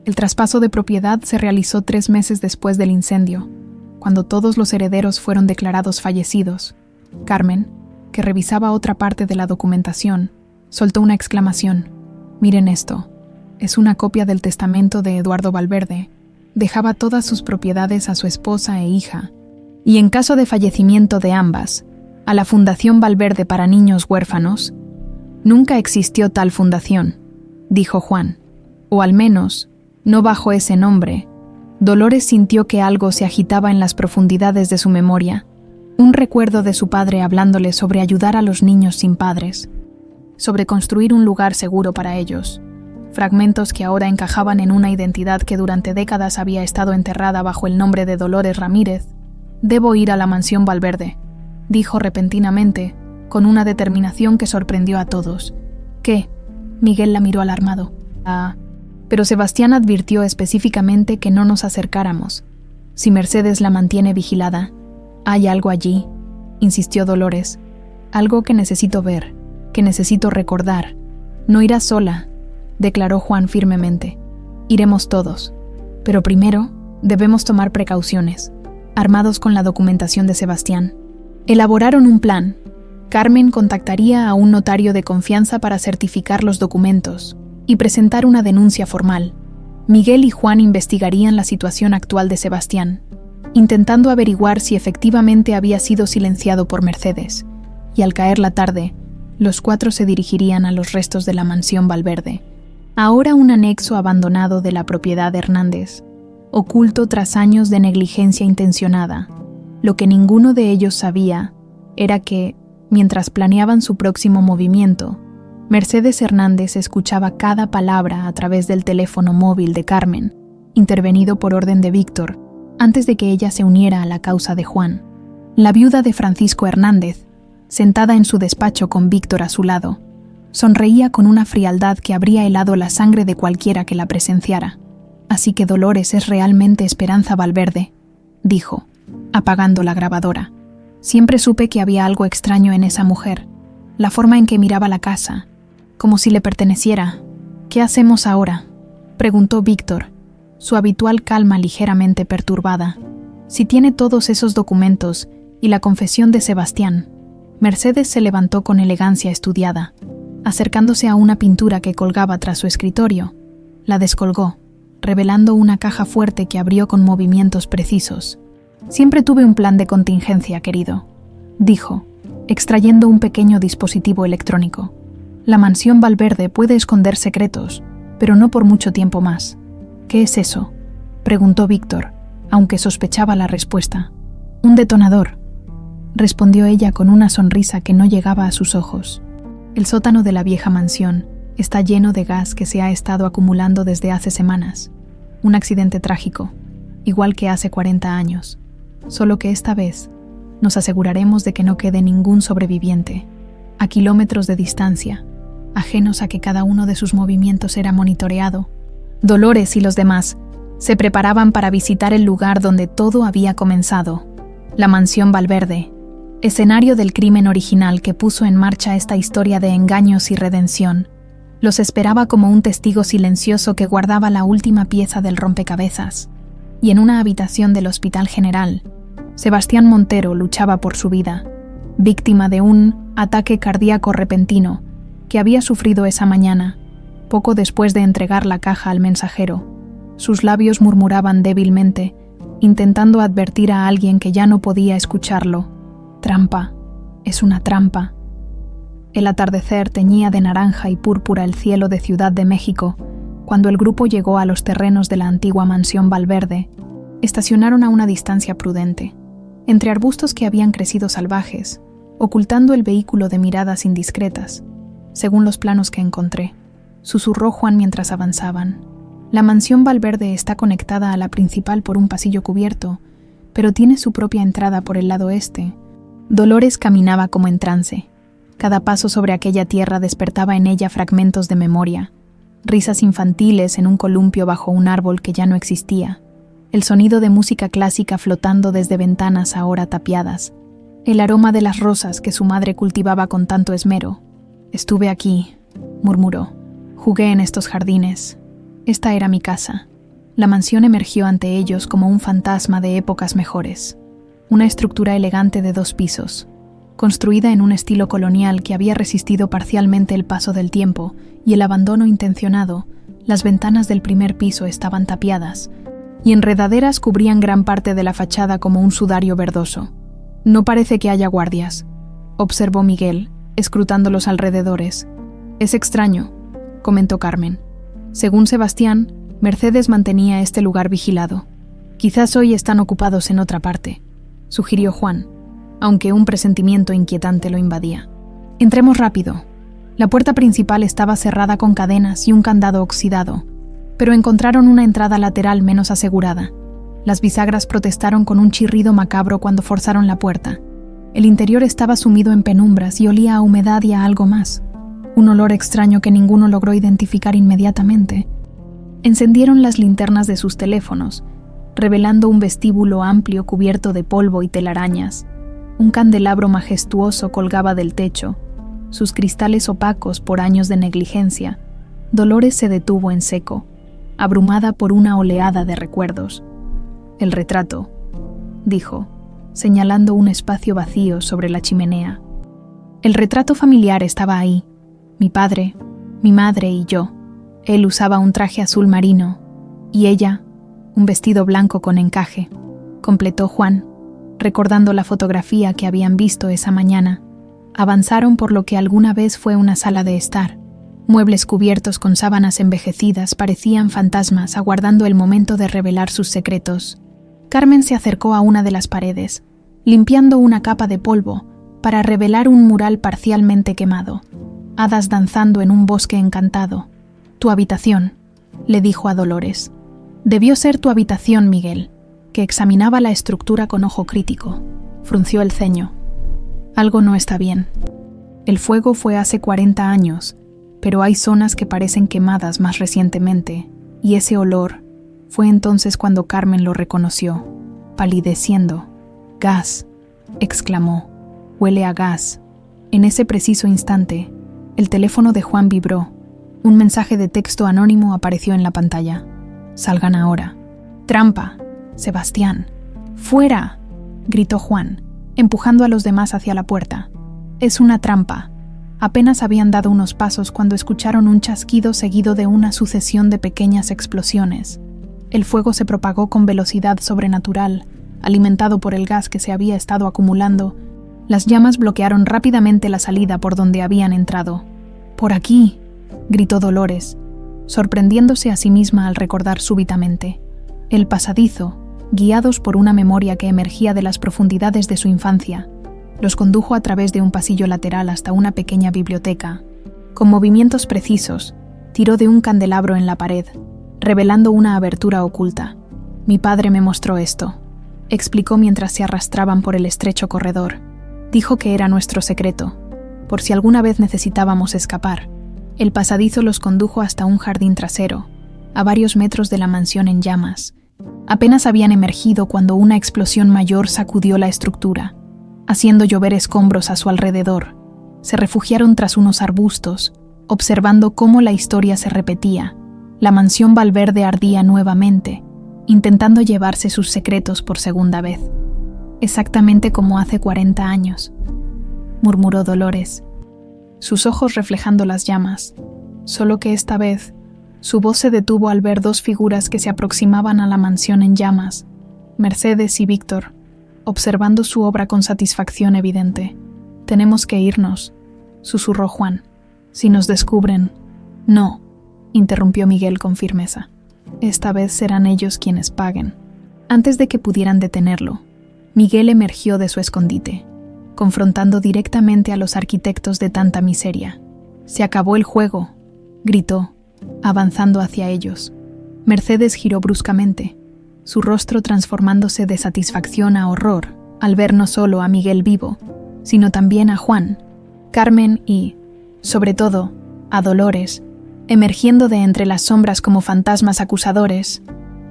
[SPEAKER 1] El traspaso de propiedad se realizó 3 meses después del incendio, cuando todos los herederos fueron declarados fallecidos. Carmen, que revisaba otra parte de la documentación, soltó una exclamación. Miren esto. Es una copia del testamento de Eduardo Valverde. Dejaba todas sus propiedades a su esposa e hija, y en caso de fallecimiento de ambas, a la Fundación Valverde para Niños Huérfanos. Nunca existió tal fundación, dijo Juan, o al menos, no bajo ese nombre. Dolores sintió que algo se agitaba en las profundidades de su memoria, un recuerdo de su padre hablándole sobre ayudar a los niños sin padres, sobre construir un lugar seguro para ellos, fragmentos que ahora encajaban en una identidad que durante décadas había estado enterrada bajo el nombre de Dolores Ramírez. Debo ir a la mansión Valverde, dijo repentinamente, con una determinación que sorprendió a todos. ¿Qué? Miguel la miró alarmado. Pero Sebastián advirtió específicamente que no nos acercáramos. Si Mercedes la mantiene vigilada, hay algo allí, insistió Dolores. Algo que necesito ver, que necesito recordar. No irás sola, declaró Juan firmemente. Iremos todos. Pero primero, debemos tomar precauciones, armados con la documentación de Sebastián. Elaboraron un plan. Carmen contactaría a un notario de confianza para certificar los documentos y presentar una denuncia formal. Miguel y Juan investigarían la situación actual de Sebastián, intentando averiguar si efectivamente había sido silenciado por Mercedes, y al caer la tarde, los 4 se dirigirían a los restos de la mansión Valverde, ahora un anexo abandonado de la propiedad de Hernández, oculto tras años de negligencia intencionada. Lo que ninguno de ellos sabía era que, mientras planeaban su próximo movimiento, Mercedes Hernández escuchaba cada palabra a través del teléfono móvil de Carmen, intervenido por orden de Víctor, antes de que ella se uniera a la causa de Juan. La viuda de Francisco Hernández, sentada en su despacho con Víctor a su lado, sonreía con una frialdad que habría helado la sangre de cualquiera que la presenciara. Así que Dolores es realmente Esperanza Valverde, dijo, apagando la grabadora. Siempre supe que había algo extraño en esa mujer, la forma en que miraba la casa, como si le perteneciera. ¿Qué hacemos ahora?, preguntó Víctor, su habitual calma ligeramente perturbada. Si tiene todos esos documentos y la confesión de Sebastián, Mercedes se levantó con elegancia estudiada, acercándose a una pintura que colgaba tras su escritorio. La descolgó, revelando una caja fuerte que abrió con movimientos precisos. «Siempre tuve un plan de contingencia, querido», dijo, extrayendo un pequeño dispositivo electrónico. «La mansión Valverde puede esconder secretos, pero no por mucho tiempo más». «¿Qué es eso?», preguntó Víctor, aunque sospechaba la respuesta. «Un detonador», respondió ella con una sonrisa que no llegaba a sus ojos. El sótano de la vieja mansión está lleno de gas que se ha estado acumulando desde hace semanas. Un accidente trágico, igual que hace 40 años. Solo que esta vez nos aseguraremos de que no quede ningún sobreviviente, a kilómetros de distancia, ajenos a que cada uno de sus movimientos era monitoreado. Dolores y los demás se preparaban para visitar el lugar donde todo había comenzado, la mansión Valverde, escenario del crimen original que puso en marcha esta historia de engaños y redención. Los esperaba como un testigo silencioso que guardaba la última pieza del rompecabezas. Y en una habitación del Hospital General, Sebastián Montero luchaba por su vida, víctima de un ataque cardíaco repentino que había sufrido esa mañana, poco después de entregar la caja al mensajero. Sus labios murmuraban débilmente, intentando advertir a alguien que ya no podía escucharlo. «Trampa, es una trampa». El atardecer teñía de naranja y púrpura el cielo de Ciudad de México. Cuando el grupo llegó a los terrenos de la antigua mansión Valverde, estacionaron a una distancia prudente, entre arbustos que habían crecido salvajes, ocultando el vehículo de miradas indiscretas, según los planos que encontré, susurró Juan mientras avanzaban. La mansión Valverde está conectada a la principal por un pasillo cubierto, pero tiene su propia entrada por el lado este. Dolores caminaba como en trance. Cada paso sobre aquella tierra despertaba en ella fragmentos de memoria, risas infantiles en un columpio bajo un árbol que ya no existía, el sonido de música clásica flotando desde ventanas ahora tapiadas, el aroma de las rosas que su madre cultivaba con tanto esmero. «Estuve aquí», murmuró. «Jugué en estos jardines. Esta era mi casa». La mansión emergió ante ellos como un fantasma de épocas mejores. Una estructura elegante de 2 pisos, construida en un estilo colonial que había resistido parcialmente el paso del tiempo y el abandono intencionado. Las ventanas del primer piso estaban tapiadas, y enredaderas cubrían gran parte de la fachada como un sudario verdoso. «No parece que haya guardias», observó Miguel, escrutando los alrededores. «Es extraño», comentó Carmen. Según Sebastián, Mercedes mantenía este lugar vigilado. «Quizás hoy están ocupados en otra parte», sugirió Juan, aunque un presentimiento inquietante lo invadía. «Entremos rápido». La puerta principal estaba cerrada con cadenas y un candado oxidado, pero encontraron una entrada lateral menos asegurada. Las bisagras protestaron con un chirrido macabro cuando forzaron la puerta. El interior estaba sumido en penumbras y olía a humedad y a algo más, un olor extraño que ninguno logró identificar inmediatamente. Encendieron las linternas de sus teléfonos, revelando un vestíbulo amplio cubierto de polvo y telarañas. Un candelabro majestuoso colgaba del techo, sus cristales opacos por años de negligencia. Dolores se detuvo en seco, abrumada por una oleada de recuerdos. «El retrato», dijo, señalando un espacio vacío sobre la chimenea. El retrato familiar estaba ahí, mi padre, mi madre y yo. Él usaba un traje azul marino, y ella, un vestido blanco con encaje, completó Juan, recordando la fotografía que habían visto esa mañana. Avanzaron por lo que alguna vez fue una sala de estar. Muebles cubiertos con sábanas envejecidas parecían fantasmas aguardando el momento de revelar sus secretos. Carmen se acercó a una de las paredes, limpiando una capa de polvo para revelar un mural parcialmente quemado. Hadas danzando en un bosque encantado. «Tu habitación», le dijo a Dolores. «Debió ser tu habitación, Miguel», que examinaba la estructura con ojo crítico. Frunció el ceño. «Algo no está bien. El fuego fue hace 40 años, pero hay zonas que parecen quemadas más recientemente, y ese olor fue entonces cuando Carmen lo reconoció, palideciendo. «Gas», exclamó. «Huele a gas». En ese preciso instante, el teléfono de Juan vibró. Un mensaje de texto anónimo apareció en la pantalla. «Salgan ahora». «Trampa, Sebastián». «¡Fuera!», gritó Juan, empujando a los demás hacia la puerta. Es una trampa. Apenas habían dado unos pasos cuando escucharon un chasquido seguido de una sucesión de pequeñas explosiones. El fuego se propagó con velocidad sobrenatural, alimentado por el gas que se había estado acumulando. Las llamas bloquearon rápidamente la salida por donde habían entrado. «¡Por aquí!», gritó Dolores, sorprendiéndose a sí misma al recordar súbitamente. El pasadizo, guiados por una memoria que emergía de las profundidades de su infancia, los condujo a través de un pasillo lateral hasta una pequeña biblioteca. Con movimientos precisos, tiró de un candelabro en la pared, revelando una abertura oculta. «Mi padre me mostró esto», explicó mientras se arrastraban por el estrecho corredor. «Dijo que era nuestro secreto, por si alguna vez necesitábamos escapar». El pasadizo los condujo hasta un jardín trasero, a varios metros de la mansión en llamas. Apenas habían emergido cuando una explosión mayor sacudió la estructura, haciendo llover escombros a su alrededor. Se refugiaron tras unos arbustos, observando cómo la historia se repetía. La mansión Valverde ardía nuevamente, intentando llevarse sus secretos por segunda vez. «Exactamente como hace 40 años», murmuró Dolores, sus ojos reflejando las llamas, solo que esta vez su voz se detuvo al ver dos figuras que se aproximaban a la mansión en llamas, Mercedes y Víctor, observando su obra con satisfacción evidente. «Tenemos que irnos», susurró Juan. «Si nos descubren». «No», interrumpió Miguel con firmeza. «Esta vez serán ellos quienes paguen». Antes de que pudieran detenerlo, Miguel emergió de su escondite, confrontando directamente a los arquitectos de tanta miseria. «Se acabó el juego», gritó, avanzando hacia ellos. Mercedes giró bruscamente, su rostro transformándose de satisfacción a horror al ver no solo a Miguel vivo, sino también a Juan, Carmen y, sobre todo, a Dolores, emergiendo de entre las sombras como fantasmas acusadores.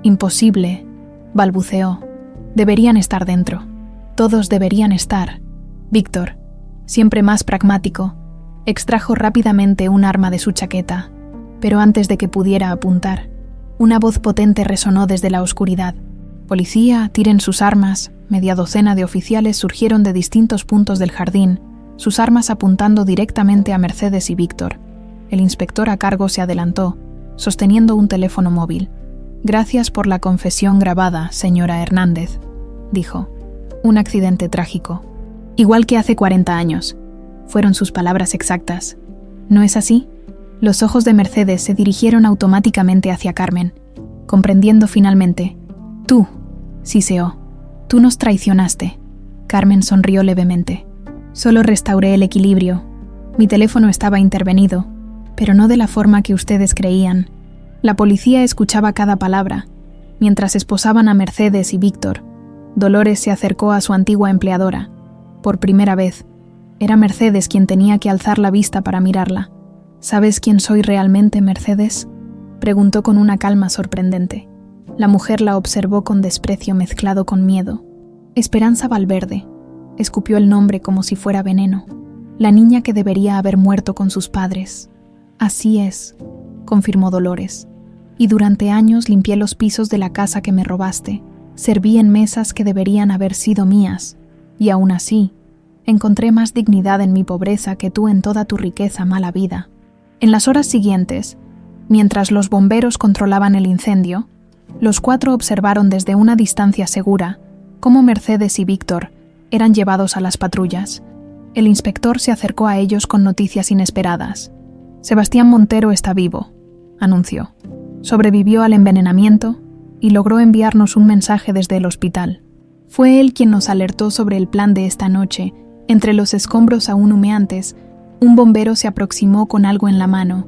[SPEAKER 1] «Imposible», balbuceó. «Deberían estar dentro. Todos deberían estar». Víctor, siempre más pragmático, extrajo rápidamente un arma de su chaqueta, pero antes de que pudiera apuntar, una voz potente resonó desde la oscuridad. «Policía, tiren sus armas». Media docena de oficiales surgieron de distintos puntos del jardín, sus armas apuntando directamente a Mercedes y Víctor. El inspector a cargo se adelantó, sosteniendo un teléfono móvil. «Gracias por la confesión grabada, señora Hernández», dijo. «Un accidente trágico. Igual que hace 40 años», fueron sus palabras exactas. «¿No es así?». Los ojos de Mercedes se dirigieron automáticamente hacia Carmen, comprendiendo finalmente. «Tú», siseó, «tú nos traicionaste». Carmen sonrió levemente. «Solo restauré el equilibrio. Mi teléfono estaba intervenido, pero no de la forma que ustedes creían». La policía escuchaba cada palabra. Mientras esposaban a Mercedes y Víctor, Dolores se acercó a su antigua empleadora. Por primera vez, era Mercedes quien tenía que alzar la vista para mirarla. «¿Sabes quién soy realmente, Mercedes?», preguntó con una calma sorprendente. La mujer la observó con desprecio mezclado con miedo. «Esperanza Valverde», escupió el nombre como si fuera veneno. «La niña que debería haber muerto con sus padres». «Así es», confirmó Dolores. «Y durante años limpié los pisos de la casa que me robaste. Serví en mesas que deberían haber sido mías. Y aún así, encontré más dignidad en mi pobreza que tú en toda tu riqueza mala vida». En las horas siguientes, mientras los bomberos controlaban el incendio, los cuatro observaron desde una distancia segura cómo Mercedes y Víctor eran llevados a las patrullas. El inspector se acercó a ellos con noticias inesperadas. «Sebastián Montero está vivo», anunció. «Sobrevivió al envenenamiento y logró enviarnos un mensaje desde el hospital. Fue él quien nos alertó sobre el plan de esta noche. Entre los escombros aún humeantes, un bombero se aproximó con algo en la mano.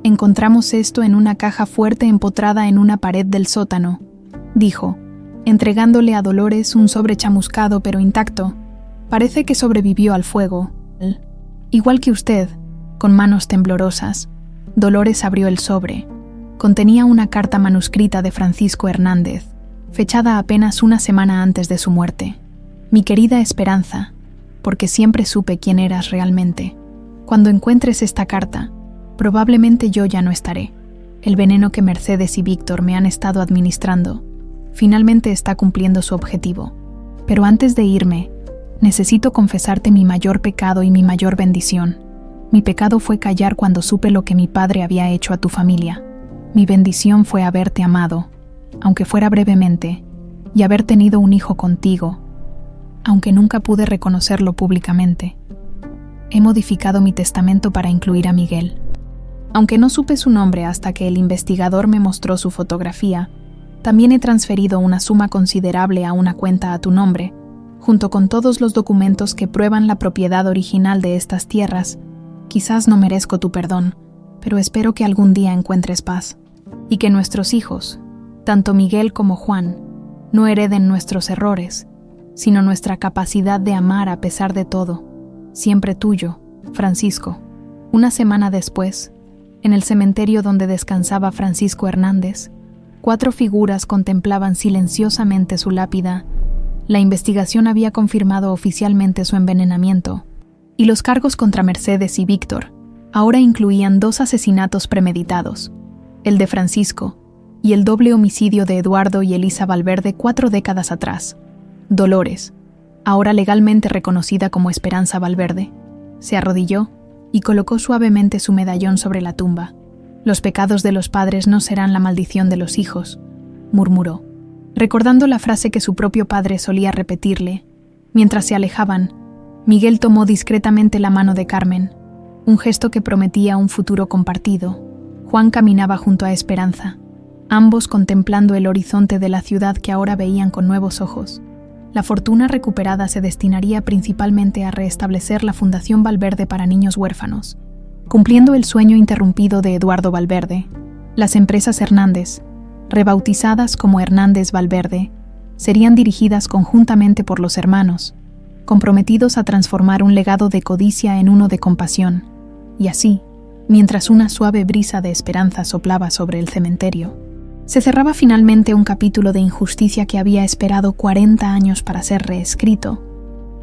[SPEAKER 1] Encontramos esto en una caja fuerte empotrada en una pared del sótano», dijo, entregándole a Dolores un sobre chamuscado pero intacto. «Parece que sobrevivió al fuego. Igual que usted», con manos temblorosas. Dolores abrió el sobre. Contenía una carta manuscrita de Francisco Hernández, fechada apenas una semana antes de su muerte. «Mi querida Esperanza, porque siempre supe quién eras realmente. Cuando encuentres esta carta, probablemente yo ya no estaré. El veneno que Mercedes y Víctor me han estado administrando finalmente está cumpliendo su objetivo. Pero antes de irme, Necesito confesarte mi mayor pecado y mi mayor bendición. Mi pecado fue callar cuando supe lo que mi padre había hecho a tu familia. Mi bendición fue haberte amado, aunque fuera brevemente, y haber tenido un hijo contigo, aunque nunca pude reconocerlo públicamente. He modificado mi testamento para incluir a Miguel. Aunque no supe su nombre hasta que el investigador me mostró su fotografía, también he transferido una suma considerable a una cuenta a tu nombre, junto con todos los documentos que prueban la propiedad original de estas tierras. Quizás no merezco tu perdón, pero espero que algún día encuentres paz, y que nuestros hijos, tanto Miguel como Juan, no hereden nuestros errores, sino nuestra capacidad de amar a pesar de todo. Siempre tuyo, Francisco. Una semana después, en el cementerio donde descansaba Francisco Hernández, 4 figuras contemplaban silenciosamente su lápida. La investigación había confirmado oficialmente su envenenamiento, y los cargos contra Mercedes y Víctor ahora incluían 2 asesinatos premeditados, el de Francisco y el doble homicidio de Eduardo y Elisa Valverde 4 décadas atrás. Dolores, ahora legalmente reconocida como Esperanza Valverde, se arrodilló y colocó suavemente su medallón sobre la tumba. Los pecados de los padres no serán la maldición de los hijos, murmuró, recordando la frase que su propio padre solía repetirle. Mientras se alejaban, Miguel tomó discretamente la mano de Carmen, un gesto que prometía un futuro compartido. Juan caminaba junto a Esperanza, ambos contemplando el horizonte de la ciudad que ahora veían con nuevos ojos. La fortuna recuperada se destinaría principalmente a restablecer la Fundación Valverde para niños huérfanos, cumpliendo el sueño interrumpido de Eduardo Valverde. Las empresas Hernández, rebautizadas como Hernández Valverde, serían dirigidas conjuntamente por los hermanos, comprometidos a transformar un legado de codicia en uno de compasión. Y así, mientras una suave brisa de esperanza soplaba sobre el cementerio, se cerraba finalmente un capítulo de injusticia que había esperado 40 años para ser reescrito,